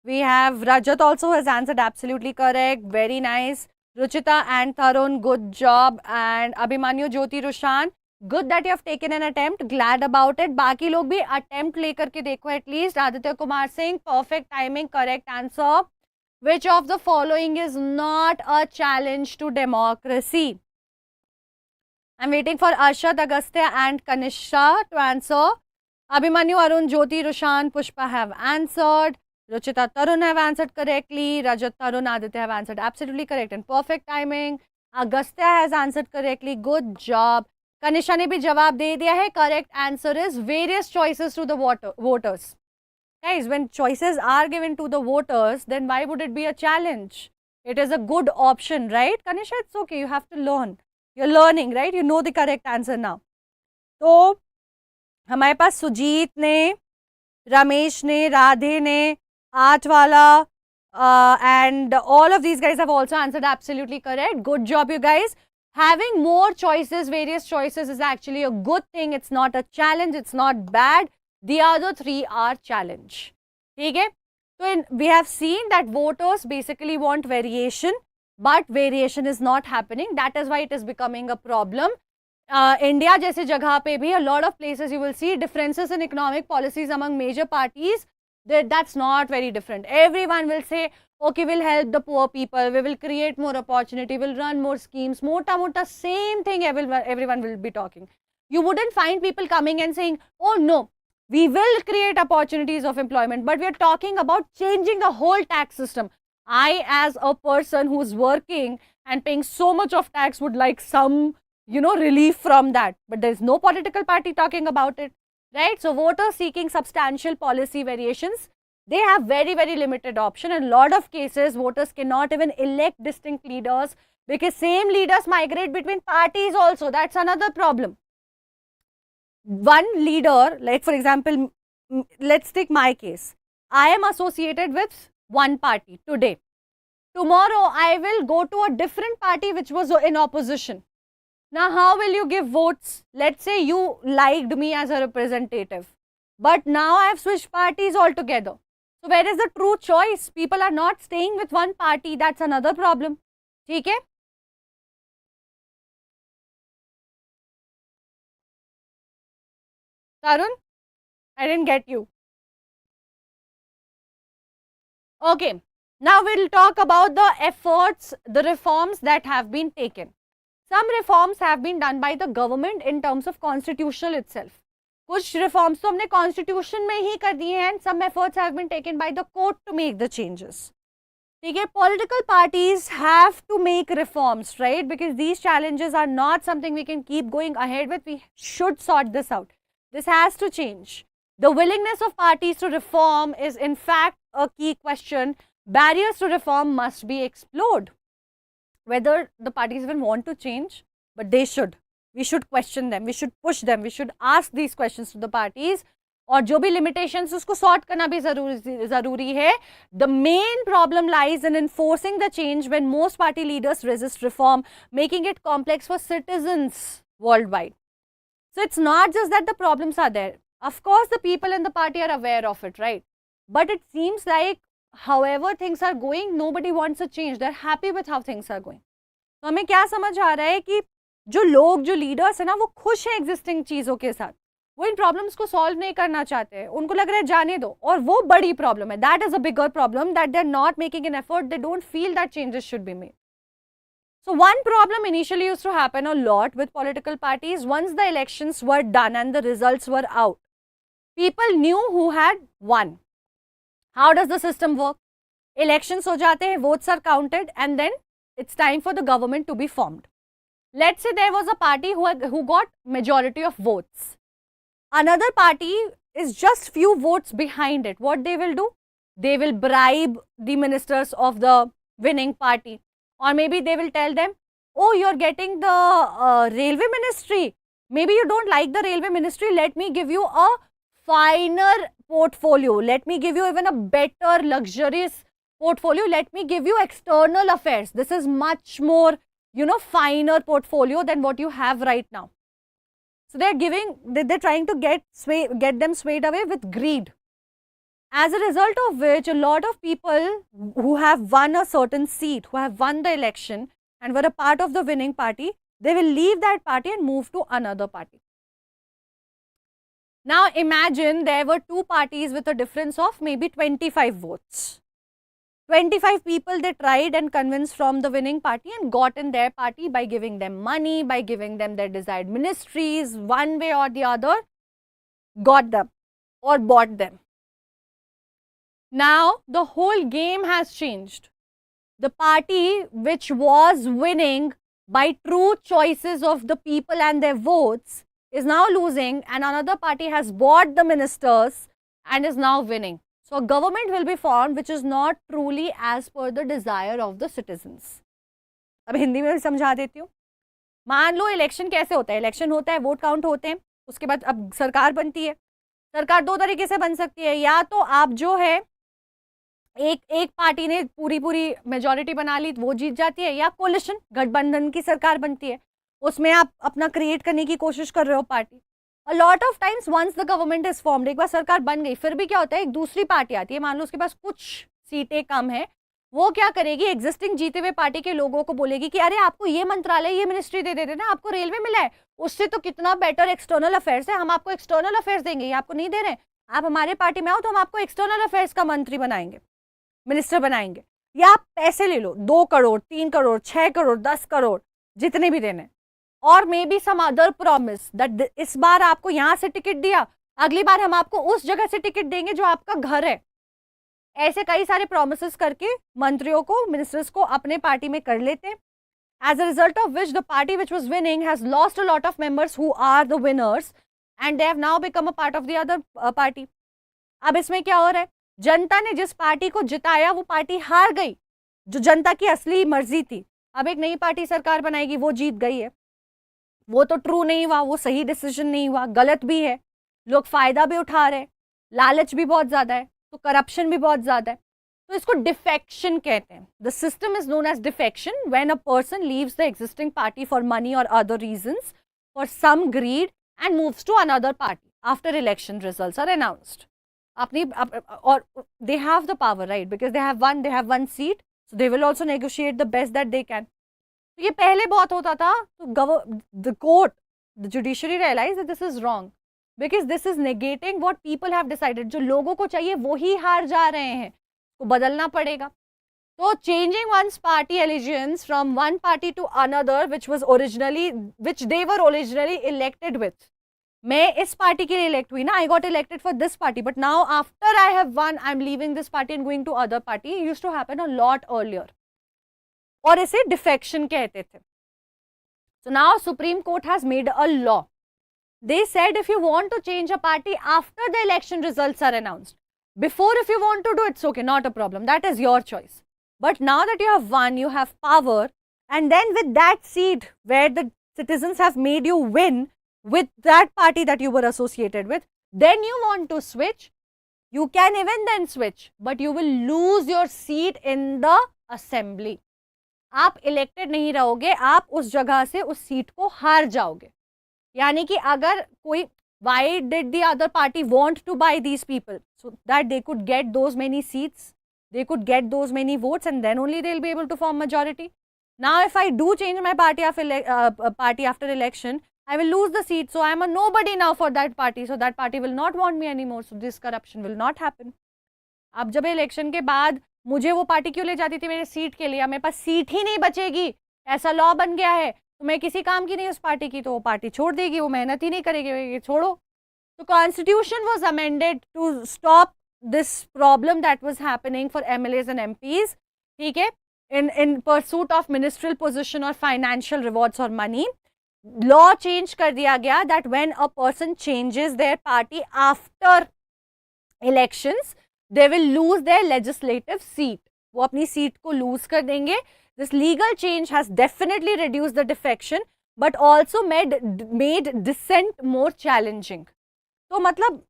We have Rajat also has answered absolutely correct. Very nice. Ruchita and Tarun, good job. And Abhimanyu, Jyoti, Rushan, good that you have taken an attempt. Glad about it. बाकी लोग भी attempt लेकर के देखो at least. Aditya Kumar Singh, perfect timing, correct answer. Which of the following is not a challenge to democracy? I'm waiting for Arshad, Agastya and Kanisha to answer. Abhimanyu, Arun, Jyoti, Rushan, Pushpa have answered. Ruchita, Tarun have answered correctly. Rajat, Tarun, Aditya have answered absolutely correct and perfect timing. Agastya has answered correctly. Good job. Kanisha ने भी जवाब दे दिया है. Correct answer is various choices to the voters. Guys, when choices are given to the voters, then why would it be a challenge? It is a good option, right? Kanisha, it's okay. You have to learn. You're learning, right? You know the correct answer now. तो हमारे पास सुजीत ने, रमेश ने, राधे ने, आठ वाला, and all of these guys have also answered absolutely correct. Good job, you guys. Having more choices, various choices is actually a good thing. It's not a challenge. It's not bad. The other three are challenge. Okay? So we have seen that voters basically want variation. But variation is not happening. That is why it is becoming a problem. India जैसे जगह पे भी a lot of places you will see differences in economic policies among major parties. That's not very different. Everyone will say, Okay, we'll help the poor people, we will create more opportunity, we'll run more schemes, mota same thing everyone will be talking. You wouldn't find people coming and saying, oh no, we will create opportunities of employment, but we are talking about changing the whole tax system. I, as a person who's working and paying so much of tax, would like some, relief from that. But there's no political party talking about it, right? So voters seeking substantial policy variations, they have very, very limited option. In a lot of cases, voters cannot even elect distinct leaders because same leaders migrate between parties also. That's another problem. One leader, like for example, let's take my case. I am associated with one party today. Tomorrow, I will go to a different party which was in opposition. Now, how will you give votes? Let's say you liked me as a representative, but now I have switched parties altogether. So, where is the true choice? People are not staying with one party. That's another problem. Okay? Tarun, I didn't get you. Okay. Now, we'll talk about the efforts, the reforms that have been taken. Some reforms have been done by the government in terms of constitutional itself. कुछ reforms तो हमने constitution में ही कर दिए हैं, and some efforts have been taken by the court to make the changes. ठीक है, political parties have to make reforms, right? Because these challenges are not something we can keep going ahead with. We should sort this out. This has to change. The willingness of parties to reform is in fact a key question. Barriers to reform must be explored. Whether the parties even want to change, but they should. We should question them, we should push them, we should ask these questions to the parties. और जो भी limitations उसको sort करना भी ज़रूरी है. The main problem lies in enforcing the change when most party leaders resist reform, making it complex for citizens worldwide. So it's not just that the problems are there. Of course, the people in the party are aware of it, right? But it seems like however things are going, nobody wants a change. They're happy with how things are going. तो हमें क्या समझ आ रहा है कि जो लोग, जो लीडर्स है ना, वो खुश है एग्जिस्टिंग चीज़ों के साथ, वो इन प्रॉब्लम्स को सॉल्व नहीं करना चाहते हैं, उनको लग रहा है जाने दो, और वो बड़ी प्रॉब्लम है. That is a bigger problem, that they are not making an effort, they don't feel that changes should be made. So one problem initially used to happen a lot with political parties. Once the elections were done and the results were out, people knew who had won. How does the system work? Elections हो जाते हैं, votes are counted, and then it's time for the government to be formed. Let's say there was a party who got majority of votes. Another party is just few votes behind it. What they will do? They will bribe the ministers of the winning party. Or maybe they will tell them, oh, you're getting the railway ministry. Maybe you don't like the railway ministry. Let me give you a finer portfolio. Let me give you even a better, luxurious portfolio. Let me give you external affairs. This is much more, finer portfolio than what you have right now. So they're trying to get them swayed away with greed. As a result of which, a lot of people who have won a certain seat, who have won the election and were a part of the winning party, they will leave that party and move to another party. Now imagine there were two parties with a difference of maybe 25 votes. 25 people they tried and convinced from the winning party and got in their party by giving them money, by giving them their desired ministries, one way or the other, got them or bought them. Now the whole game has changed. The party which was winning by true choices of the people and their votes is now losing, and another party has bought the ministers and is now winning. So a government will be formed which is not truly as per the desire of the citizens. अब हिंदी में भी समझा देती हूँ. मान लो election कैसे होता है. इलेक्शन होता है, वोट काउंट होते हैं, उसके बाद अब सरकार बनती है. सरकार दो तरीके से बन सकती है. या तो आप जो है एक पार्टी ने पूरी मेजॉरिटी बना ली, वो जीत जाती है, या कोलिशन, गठबंधन की सरकार बनती है, उसमें आप अपना क्रिएट करने की कोशिश कर रहे हो party. A lot of times once the government is formed, एक बार सरकार बन गई, फिर भी क्या होता है, एक दूसरी पार्टी आती है, मान लो उसके पास कुछ सीटें कम है, वो क्या करेगी, एग्जिस्टिंग जीते हुए पार्टी के लोगों को बोलेगी कि अरे आपको ये मंत्रालय, ये मिनिस्ट्री दे देते ना, आपको रेलवे मिला है, उससे तो कितना बेटर एक्सटर्नल अफेयर्स है, हम आपको एक्सटर्नल अफेयर्स देंगे, ये आपको नहीं दे रहे हैं, आप हमारे पार्टी में आओ तो हम आपको एक्सटर्नल अफेयर्स का मंत्री बनाएंगे, मिनिस्टर बनाएंगे. या आप पैसे ले लो, 2 करोड़, 3 करोड़, 6 करोड़, 10 करोड़, जितने भी देने, और maybe some other promise that इस बार आपको यहां से टिकट दिया, अगली बार हम आपको उस जगह से टिकट देंगे जो आपका घर है। ऐसे कई सारे प्रॉमिसेस करके मंत्रियों को, मिनिस्टर्स को अपने पार्टी में कर लेते हैं। As a result of which the party which was winning has lost a lot of members who are the winners and they have now become a part of the other party. अब इसमें क्या हो रहा है, जनता ने जिस party को जिताया वो पार्टी हार गई, जो जनता की असली मर्जी थी। अब एक नई पार्टी सरकार बनाएगी, वो जीत गई है। वो तो ट्रू नहीं हुआ, वो सही डिसीजन नहीं हुआ, गलत भी है, लोग फायदा भी उठा रहे हैं, लालच भी बहुत ज्यादा है, तो करप्शन भी बहुत ज्यादा है। तो इसको डिफेक्शन कहते हैं। The system is known as defection when a person leaves the existing party for money और other reasons, for some greed, and moves to another party after election results are announced. अपनी और they have the power, right, because they have one seat, so they will also negotiate the best that they can. तो ये पहले बहुत होता था, तो the court, the judiciary realise that this is wrong, because this is negating what people have decided. जो लोगों को चाहिए वो ही हार जा रहे हैं, को बदलना पड़ेगा। तो changing one's party allegiance from one party to another which they were originally elected with. मैं इस पार्टी के लिए इलेक्ट हुई ना, I got elected for this party, but now after I have won, I am leaving this party and going to other party. Used to happen a lot earlier, और इसे defection कहते थे। So now Supreme Court has made a law. They said if you want to change a party after the election results are announced, before if you want to do it's okay, not a problem, that is your choice. But now that you have won, you have power, and then with that seat where the citizens have made you win with that party that you were associated with, then you want to switch, you can even then switch, but you will lose your seat in the assembly. आप elected नहीं रहोगे, आप उस जगह से उस seat को हार जाओगे। यानी कि अगर कोई, why did the other party want to buy these people? So that they could get those many seats, they could get those many votes, and then only they'll be able to form majority. Now if I do change my party after election, I will lose the seat, so I am a nobody now for that party, so that party will not want me anymore, so this corruption will not happen. अब जब election के बाद मुझे वो party क्यों ले जाती थी, मेरे सीट के लिए, मेरे पास सीट ही नहीं बचेगी, ऐसा लॉ बन गया है, तो मैं किसी काम की नहीं उस पार्टी की, तो वो पार्टी छोड़ देगी, वो मेहनत ही नहीं करेगी, ये छोड़ो। तो constitution was amended to stop this problem that was happening for MLAs and MPs, ठीक है, in pursuit of ministerial position और फाइनेंशियल रिवॉर्ड्स और मनी। लॉ चेंज कर दिया गया that when a person changes their party after elections, they will lose their legislative seat. वो अपनी seat को लूज कर देंगे. This legal change has definitely reduced the defection, but also made dissent more challenging. तो मतलब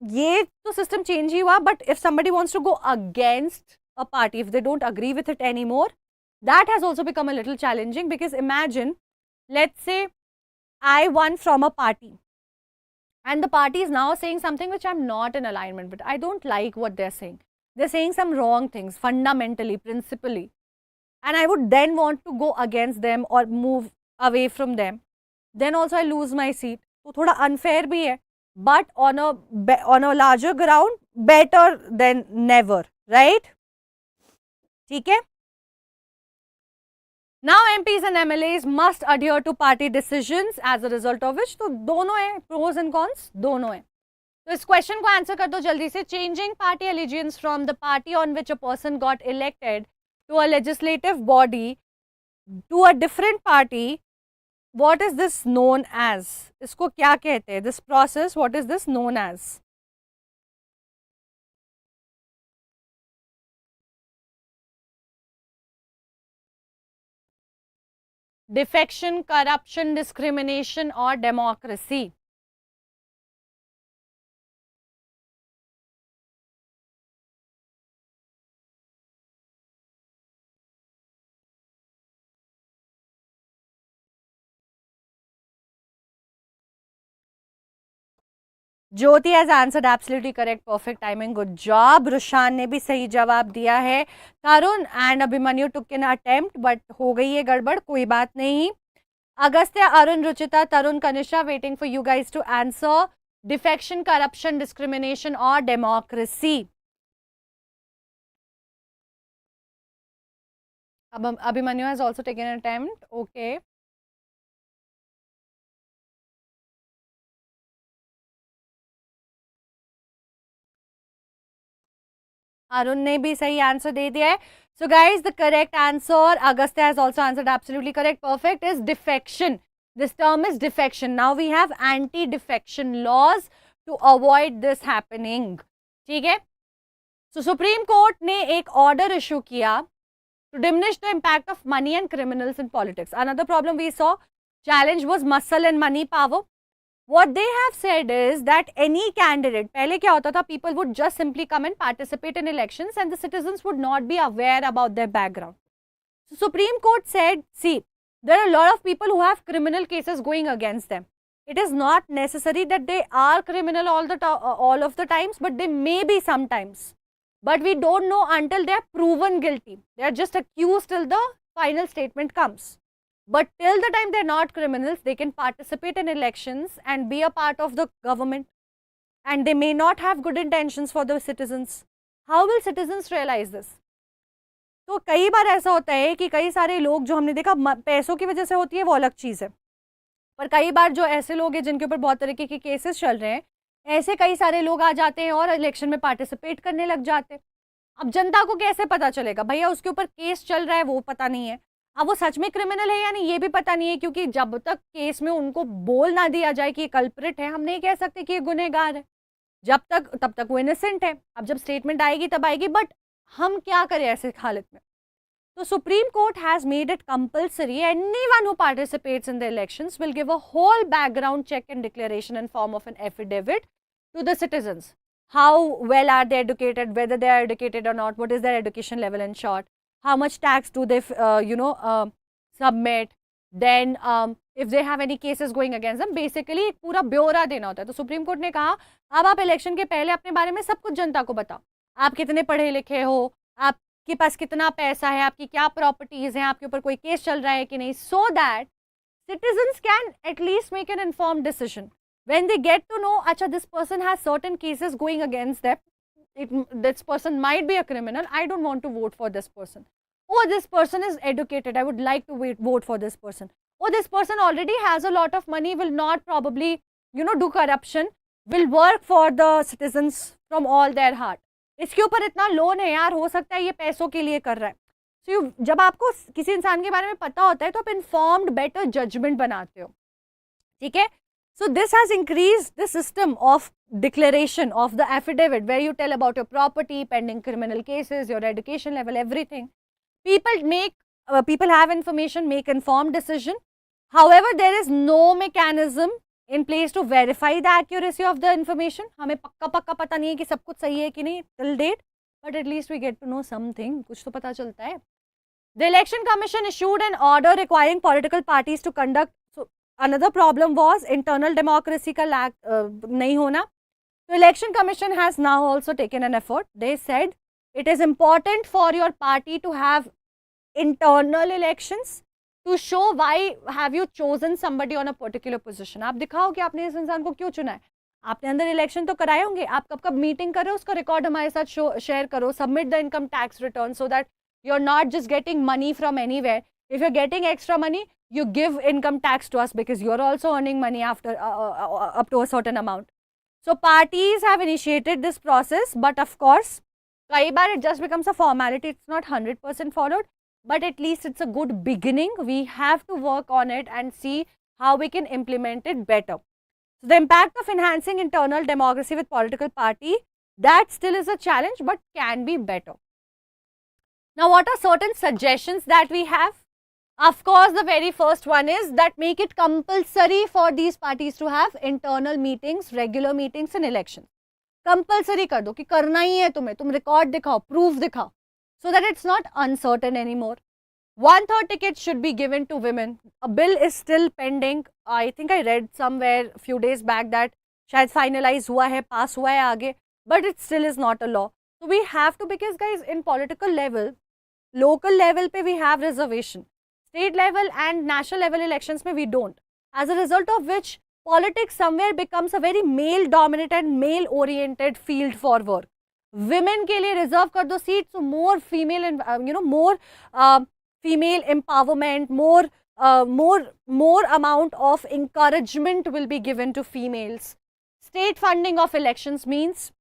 ये तो system change ही हुआ, but if somebody wants to go against a party, if they don't agree with it anymore, that has also become a little challenging, because imagine, let's say I won from a party, and the party is now saying something which I'm not in alignment with. I don't like what they're saying. They're saying some wrong things, fundamentally, principally. And I would then want to go against them or move away from them. Then also I lose my seat. So thoda unfair bhi hai. But on a larger ground, better than never. Right? ठीक है? Now MPs and MLAs must adhere to party decisions, as a result of which, तो दोनों है, pros and cons दोनों है. तो इस question को आंसर कर दो जल्दी से. Changing party allegiance from the party on which a person got elected to a legislative body to a different party, what is this known as? इसको क्या कहते हैं? This process, what is this known as? Defection, corruption, discrimination or democracy? Jyoti has answered absolutely correct, perfect timing, good job. Rushan ने भी सही जवाब दिया है. तरुण and Abhimanyu took an attempt, but हो गई है गड़बड़, कोई बात नहीं. अगस्त्य, अरुण, रुचिता, तरुण, कनिष्ठा, waiting for you guys to answer. Defection, corruption, discrimination or democracy? Abhimanyu has also taken an attempt. Okay. Arun ने भी सही आंसर दे दिया है. So guys, the correct answer, Agastya has also answered absolutely correct. Perfect is defection. This term is defection. Now we have anti-defection laws to avoid this happening. ठीक है? So Supreme Court ने एक order issue किया to diminish the impact of money and criminals in politics. Another problem we saw, challenge was muscle and money power. What they have said is that any candidate, पहले क्या होता था, people would just simply come and participate in elections and the citizens would not be aware about their background. So Supreme Court said, see, there are a lot of people who have criminal cases going against them. It is not necessary that they are criminal all of the times, but they may be sometimes. But we don't know until they are proven guilty. They are just accused till the final statement comes. But till the time they are not criminals, they can participate in elections and be a part of the government. And they may not have good intentions for the citizens. How will citizens realize this? तो कई बार ऐसा होता है कि कई सारे लोग जो हमने देखा पैसों की वजह से होती है, वो अलग चीज़ है. पर कई बार जो ऐसे लोग हैं जिनके ऊपर बहुत तरीके के केसेस चल रहे हैं, ऐसे कई सारे लोग आ जाते हैं और इलेक्शन में पार्टिसिपेट करने लग जाते हैं. अब जनता को कैसे पता चलेगा? भैया उसके ऊपर केस चल रहा है, वो पता नहीं है. अब वो सच में क्रिमिनल है या नहीं, ये भी पता नहीं है, क्योंकि जब तक केस में उनको बोल ना दिया जाए कि ये कल्प्रिट है, हम नहीं कह सकते कि ये गुनहगार है. तब तक वो इनोसेंट है. अब जब स्टेटमेंट आएगी तब आएगी, बट हम क्या करें ऐसे हालत में? तो Supreme Court has made it compulsory, anyone who participates in the elections will give a whole background check and declaration in form of an affidavit to the citizens. How well are they educated, whether they are educated or not, what is their education level in short, how much tax do they submit, then if they have any cases going against them, basically एक पूरा ब्यौरा देना होता है. तो Supreme court ने कहा अब आप इलेक्शन के पहले अपने बारे में सब कुछ जनता को बताओ. आप कितने पढ़े लिखे हो, आपके पास कितना पैसा है, आपकी क्या प्रॉपर्टीज हैं, आपके ऊपर कोई केस चल रहा है कि नहीं, so that citizens can at least make an informed decision. When they get to know, acha, this person has certain cases going against them, this person might be a criminal, I don't want to vote for this person. Oh, this person is educated, I would like to vote for this person. Oh, this person already has a lot of money, will not probably, do corruption, will work for the citizens from all their heart. इसके ऊपर इतना loan है यार, हो सकता है ये पैसों के लिए कर रहा है. So, जब आपको किसी इंसान के बारे में पता होता है तो आप informed, better judgment बनाते हो. ठीक है? So this has increased the system of declaration of the affidavit where you tell about your property, pending criminal cases, your education level, everything. People have information, make informed decision. However, there is no mechanism in place to verify the accuracy of the information. हमें पक्का पता नहीं है कि सब कुछ सही है कि नहीं till date, but at least we get to know something. कुछ तो पता चलता है. The Election Commission issued an order requiring political parties to conduct. Another problem was internal democracy का lack नहीं होना. So Election Commission has now also taken an effort. They said it is important for your party to have internal elections to show why have you chosen somebody on a particular position. आप दिखाओ कि आपने इस इंसान को क्यों चुना है. आपने अंदर इलेक्शन तो कराए होंगे, आप कब कब मीटिंग कर रहे हो उसका रिकॉर्ड हमारे साथ शेयर करो. Submit the income tax return so that you're not just getting money from anywhere. If you're getting extra money, you give income tax to us because you're also earning money after up to a certain amount. So parties have initiated this process, but of course, kai baar it just becomes a formality. It's not 100% followed, but at least it's a good beginning. We have to work on it and see how we can implement it better. So the impact of enhancing internal democracy with political party, that still is a challenge, but can be better. Now, what are certain suggestions that we have? Of course, the very first one is that make it compulsory for these parties to have internal meetings, regular meetings in elections. Compulsory कर दो कि करना ही है तुम्हें, तुम record दिखाओ, proof दिखाओ, so that it's not uncertain anymore. 1/3 ticket should be given to women. A bill is still pending. I think I read somewhere a few days back that शायद finalize हुआ है, pass हुआ है आगे, but it still is not a law. So we have to, because guys, in political level, local level पे we have reservation. State level and national level elections में we don't. As a result of which, politics somewhere becomes a very male dominated, male oriented field for work. Women के लिए reserve कर दो seats, so more female and more female empowerment, more amount of encouragement will be given to females. State funding of elections means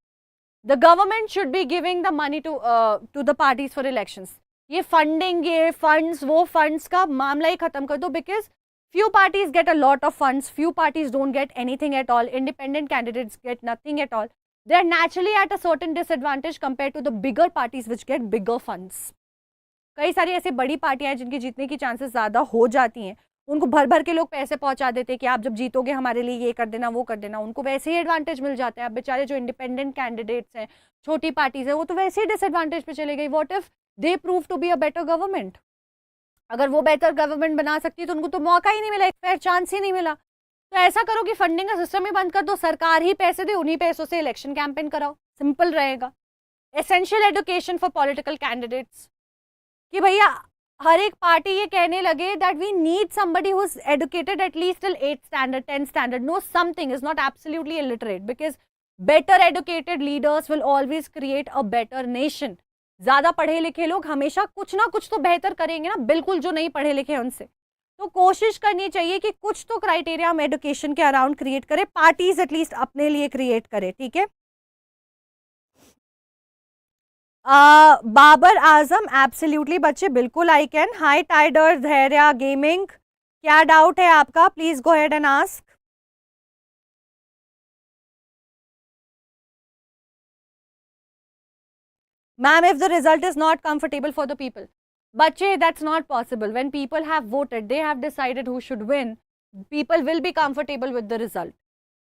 the government should be giving the money to the parties for elections. ये funding, ये funds, वो funds का मामला ही खत्म कर दो, because few parties get a lot of funds, few parties don't get anything at all, independent candidates get nothing at all. They are naturally at a certain disadvantage compared to the bigger parties which get bigger funds. कई सारी ऐसी बड़ी पार्टियां हैं जिनकी जीतने की chances ज़्यादा हो जाती हैं, उनको भर भर के लोग पैसे पहुंचा देते हैं कि आप जब जीतोगे हमारे लिए ये कर देना वो कर देना, उनको वैसे ही एडवांटेज मिल जाता है. अब बेचारे जो इंडिपेंडेंट कैंडिडेट्स हैं, छोटी पार्टीज है, वो तो वैसे ही डिसएडवांटेज पे चले गई. What if they prove to be a better government? अगर वो बेहतर गवर्नमेंट बना सकती है तो उनको तो मौका ही नहीं मिला, एक फेयर चांस ही नहीं मिला. तो ऐसा करो कि फंडिंग का सिस्टम ही बंद कर दो, सरकार ही पैसे दे, उन्हीं पैसों से इलेक्शन कैंपेन कराओ, सिंपल रहेगा. Essential education for political candidates, कि भैया हर एक पार्टी ये कहने लगे that we need somebody who is educated at least till 8th standard 10th standard, know something, is not absolutely illiterate, because better educated leaders will always create a better nation. ज्यादा पढ़े लिखे लोग हमेशा कुछ ना कुछ तो बेहतर करेंगे ना, बिल्कुल जो नहीं पढ़े लिखे उनसे. तो कोशिश करनी चाहिए कि कुछ तो क्राइटेरिया हम एडुकेशन के अराउंड क्रिएट करें, पार्टीज एटलीस्ट अपने लिए क्रिएट करें. ठीक है. बाबर आजम, एब्सोल्युटली बच्चे, बिल्कुल आई कैन. हाई टाइडर धैर्य गेमिंग, क्या डाउट है आपका? Please go head and ask. Ma'am, if the result is not comfortable for the people. Bache, that's not possible. When people have voted, they have decided who should win. People will be comfortable with the result.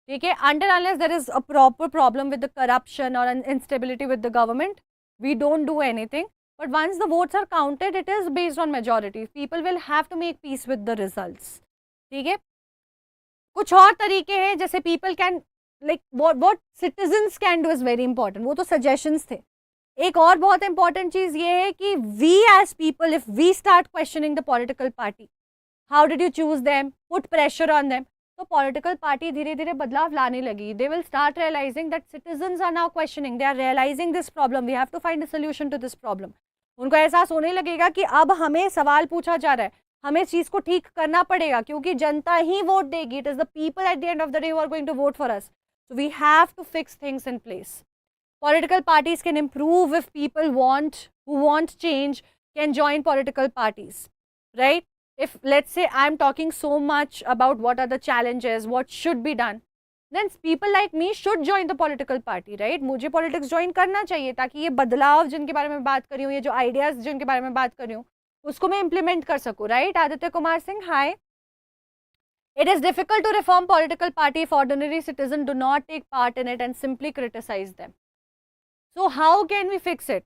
Okay? Until unless there is a proper problem with the corruption or an instability with the government, we don't do anything. But once the votes are counted, it is based on majority. People will have to make peace with the results. Okay? कुछ और तरीके हैं जैसे people can, like what citizens can do is very important. वो तो suggestions थे. एक और बहुत इंपॉर्टेंट चीज ये है कि we as people, if we start questioning the political party, how did you choose them, put pressure on them, तो पॉलिटिकल पार्टी धीरे धीरे बदलाव लाने लगी. They will start realising that citizens are now questioning, they are realising this problem, we have to find a solution to this problem. उनको एहसास होने लगेगा कि अब हमें सवाल पूछा जा रहा है, हमें इस चीज को ठीक करना पड़ेगा, क्योंकि जनता ही वोट देगी. It is the people at the end of the day who are going to vote for us. So we have to fix things in place. Political parties can improve if people who want change can join political parties, right? If let's say I'm talking so much about what are the challenges, what should be done, then people like me should join the political party, right? मुझे politics join करना चाहिए ताकि ये बदलाव जिनके बारे में बात कर रही हूँ, ये जो ideas जिनके बारे में बात कर रही हूँ, उसको मैं implement कर सकूँ, right? Aditya Kumar Singh, hi. It is difficult to reform political party if ordinary citizens do not take part in it and simply criticize them. So how can we fix it?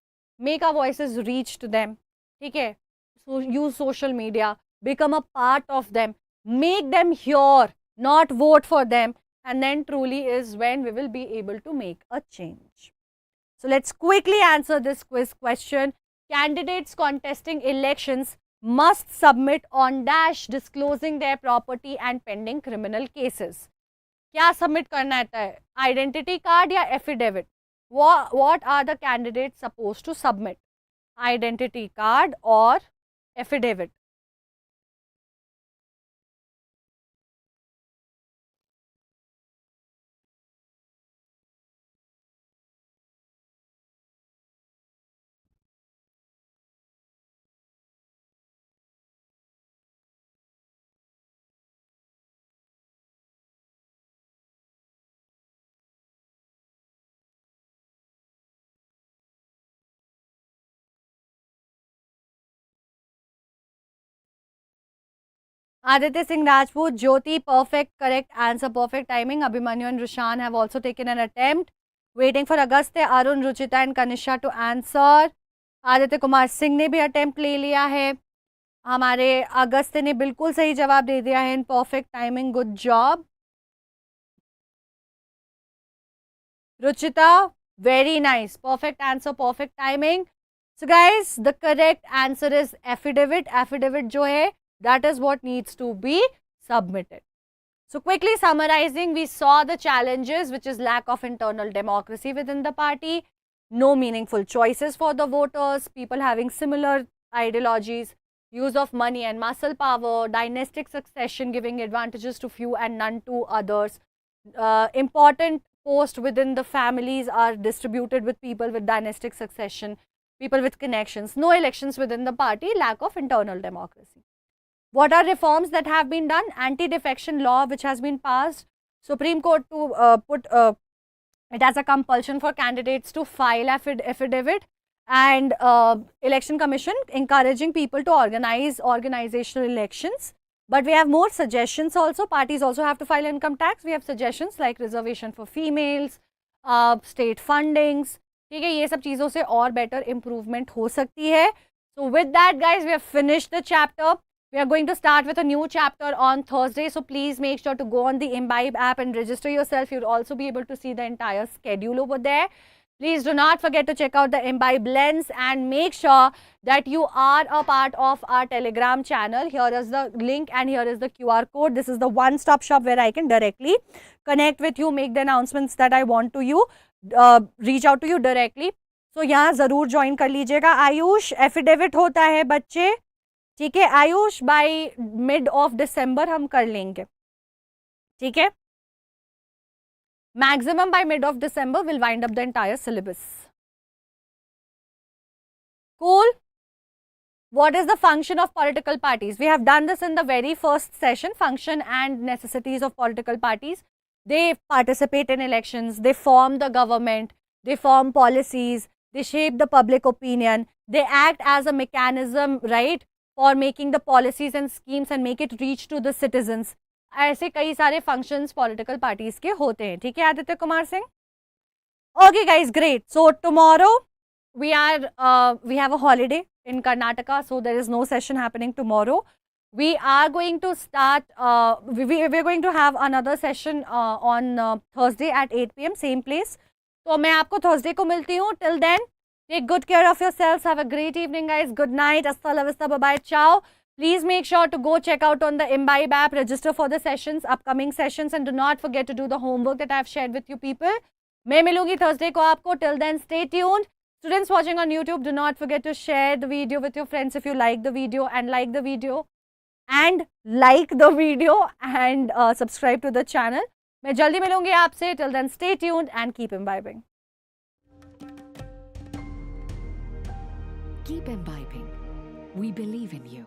Make our voices reach to them. Okay? So use social media, become a part of them, make them hear, not vote for them, and then truly is when we will be able to make a change. So let's quickly answer this quiz question. Candidates contesting elections must submit on dash disclosing their property and pending criminal cases. क्या submit करना है? Identity card या affidavit? What are the candidates supposed to submit? Identity card or affidavit? Aditya Singh Rajput, Jyoti, perfect, correct answer, perfect timing. Abhimanyu and Rushan have also taken an attempt. Waiting for Agastya, Arun, Ruchita and Kanisha to answer. Aditya Kumar Singh ने भी attempt ले लिया है. हमारे अगस्त्य ने बिल्कुल सही जवाब दे दिया है in perfect timing. Good job. Ruchita, very nice, perfect answer, perfect timing. So guys, the correct answer is affidavit. Affidavit जो है, that is what needs to be submitted. So quickly summarizing, we saw the challenges, which is lack of internal democracy within the party, no meaningful choices for the voters, people having similar ideologies, use of money and muscle power, dynastic succession giving advantages to few and none to others. Important posts within the families are distributed with people with dynastic succession, people with connections, no elections within the party, lack of internal democracy. What are reforms that have been done? Anti-defection law which has been passed. Supreme Court to put it as a compulsion for candidates to file affidavit, and Election Commission encouraging people to organize organizational elections. But we have more suggestions also. Parties also have to file income tax. We have suggestions like reservation for females, state fundings. ठीक है, ये सब चीज़ों से और better improvement हो सकती है. So with that, guys, we have finished the chapter. We are going to start with a new chapter on Thursday. So please make sure to go on the Imbibe app and register yourself. You'll also be able to see the entire schedule over there. Please do not forget to check out the Imbibe lens and make sure that you are a part of our Telegram channel. Here is the link and here is the QR code. This is the one-stop shop where I can directly connect with you, make the announcements that I want to you, reach out to you directly. So यहाँ ज़रूर join कर लीजिएगा. Ayush affidavit होता है बच्चे, ठीक है Ayush, by mid of December हम कर लेंगे, ठीक है. Maximum by mid of December will wind up the entire syllabus. Cool. What is the function of political parties? We have done this in the very first session, function and necessities of political parties. They participate in elections, they form the government, they form policies, they shape the public opinion, they act as a mechanism, right, for making the policies and schemes and make it reach to the citizens. ऐसे कई सारे functions political parties के होते हैं, ठीक है Aditya Kumar Singh? Okay guys, great. So tomorrow we have a holiday in Karnataka, so there is no session happening tomorrow. We are going to start, we're going to have another session on Thursday at 8 PM, same place. तो मैं आपको Thursday को मिलती हूँ. Till then, take good care of yourselves. Have a great evening, guys. Good night. Hasta la vista. Bye-bye. Ciao. Please make sure to go check out on the Imbibe app, register for the sessions, upcoming sessions, and do not forget to do the homework that I have shared with you people. मैं मिलूंगी Thursday को आपको. Till then, stay tuned. Students watching on YouTube, do not forget to share the video with your friends if you like the video, and like the video and subscribe to the channel. मैं जल्दी मिलूंगी आपसे. Till then, stay tuned and keep imbibing. Keep imbibing. We believe in you.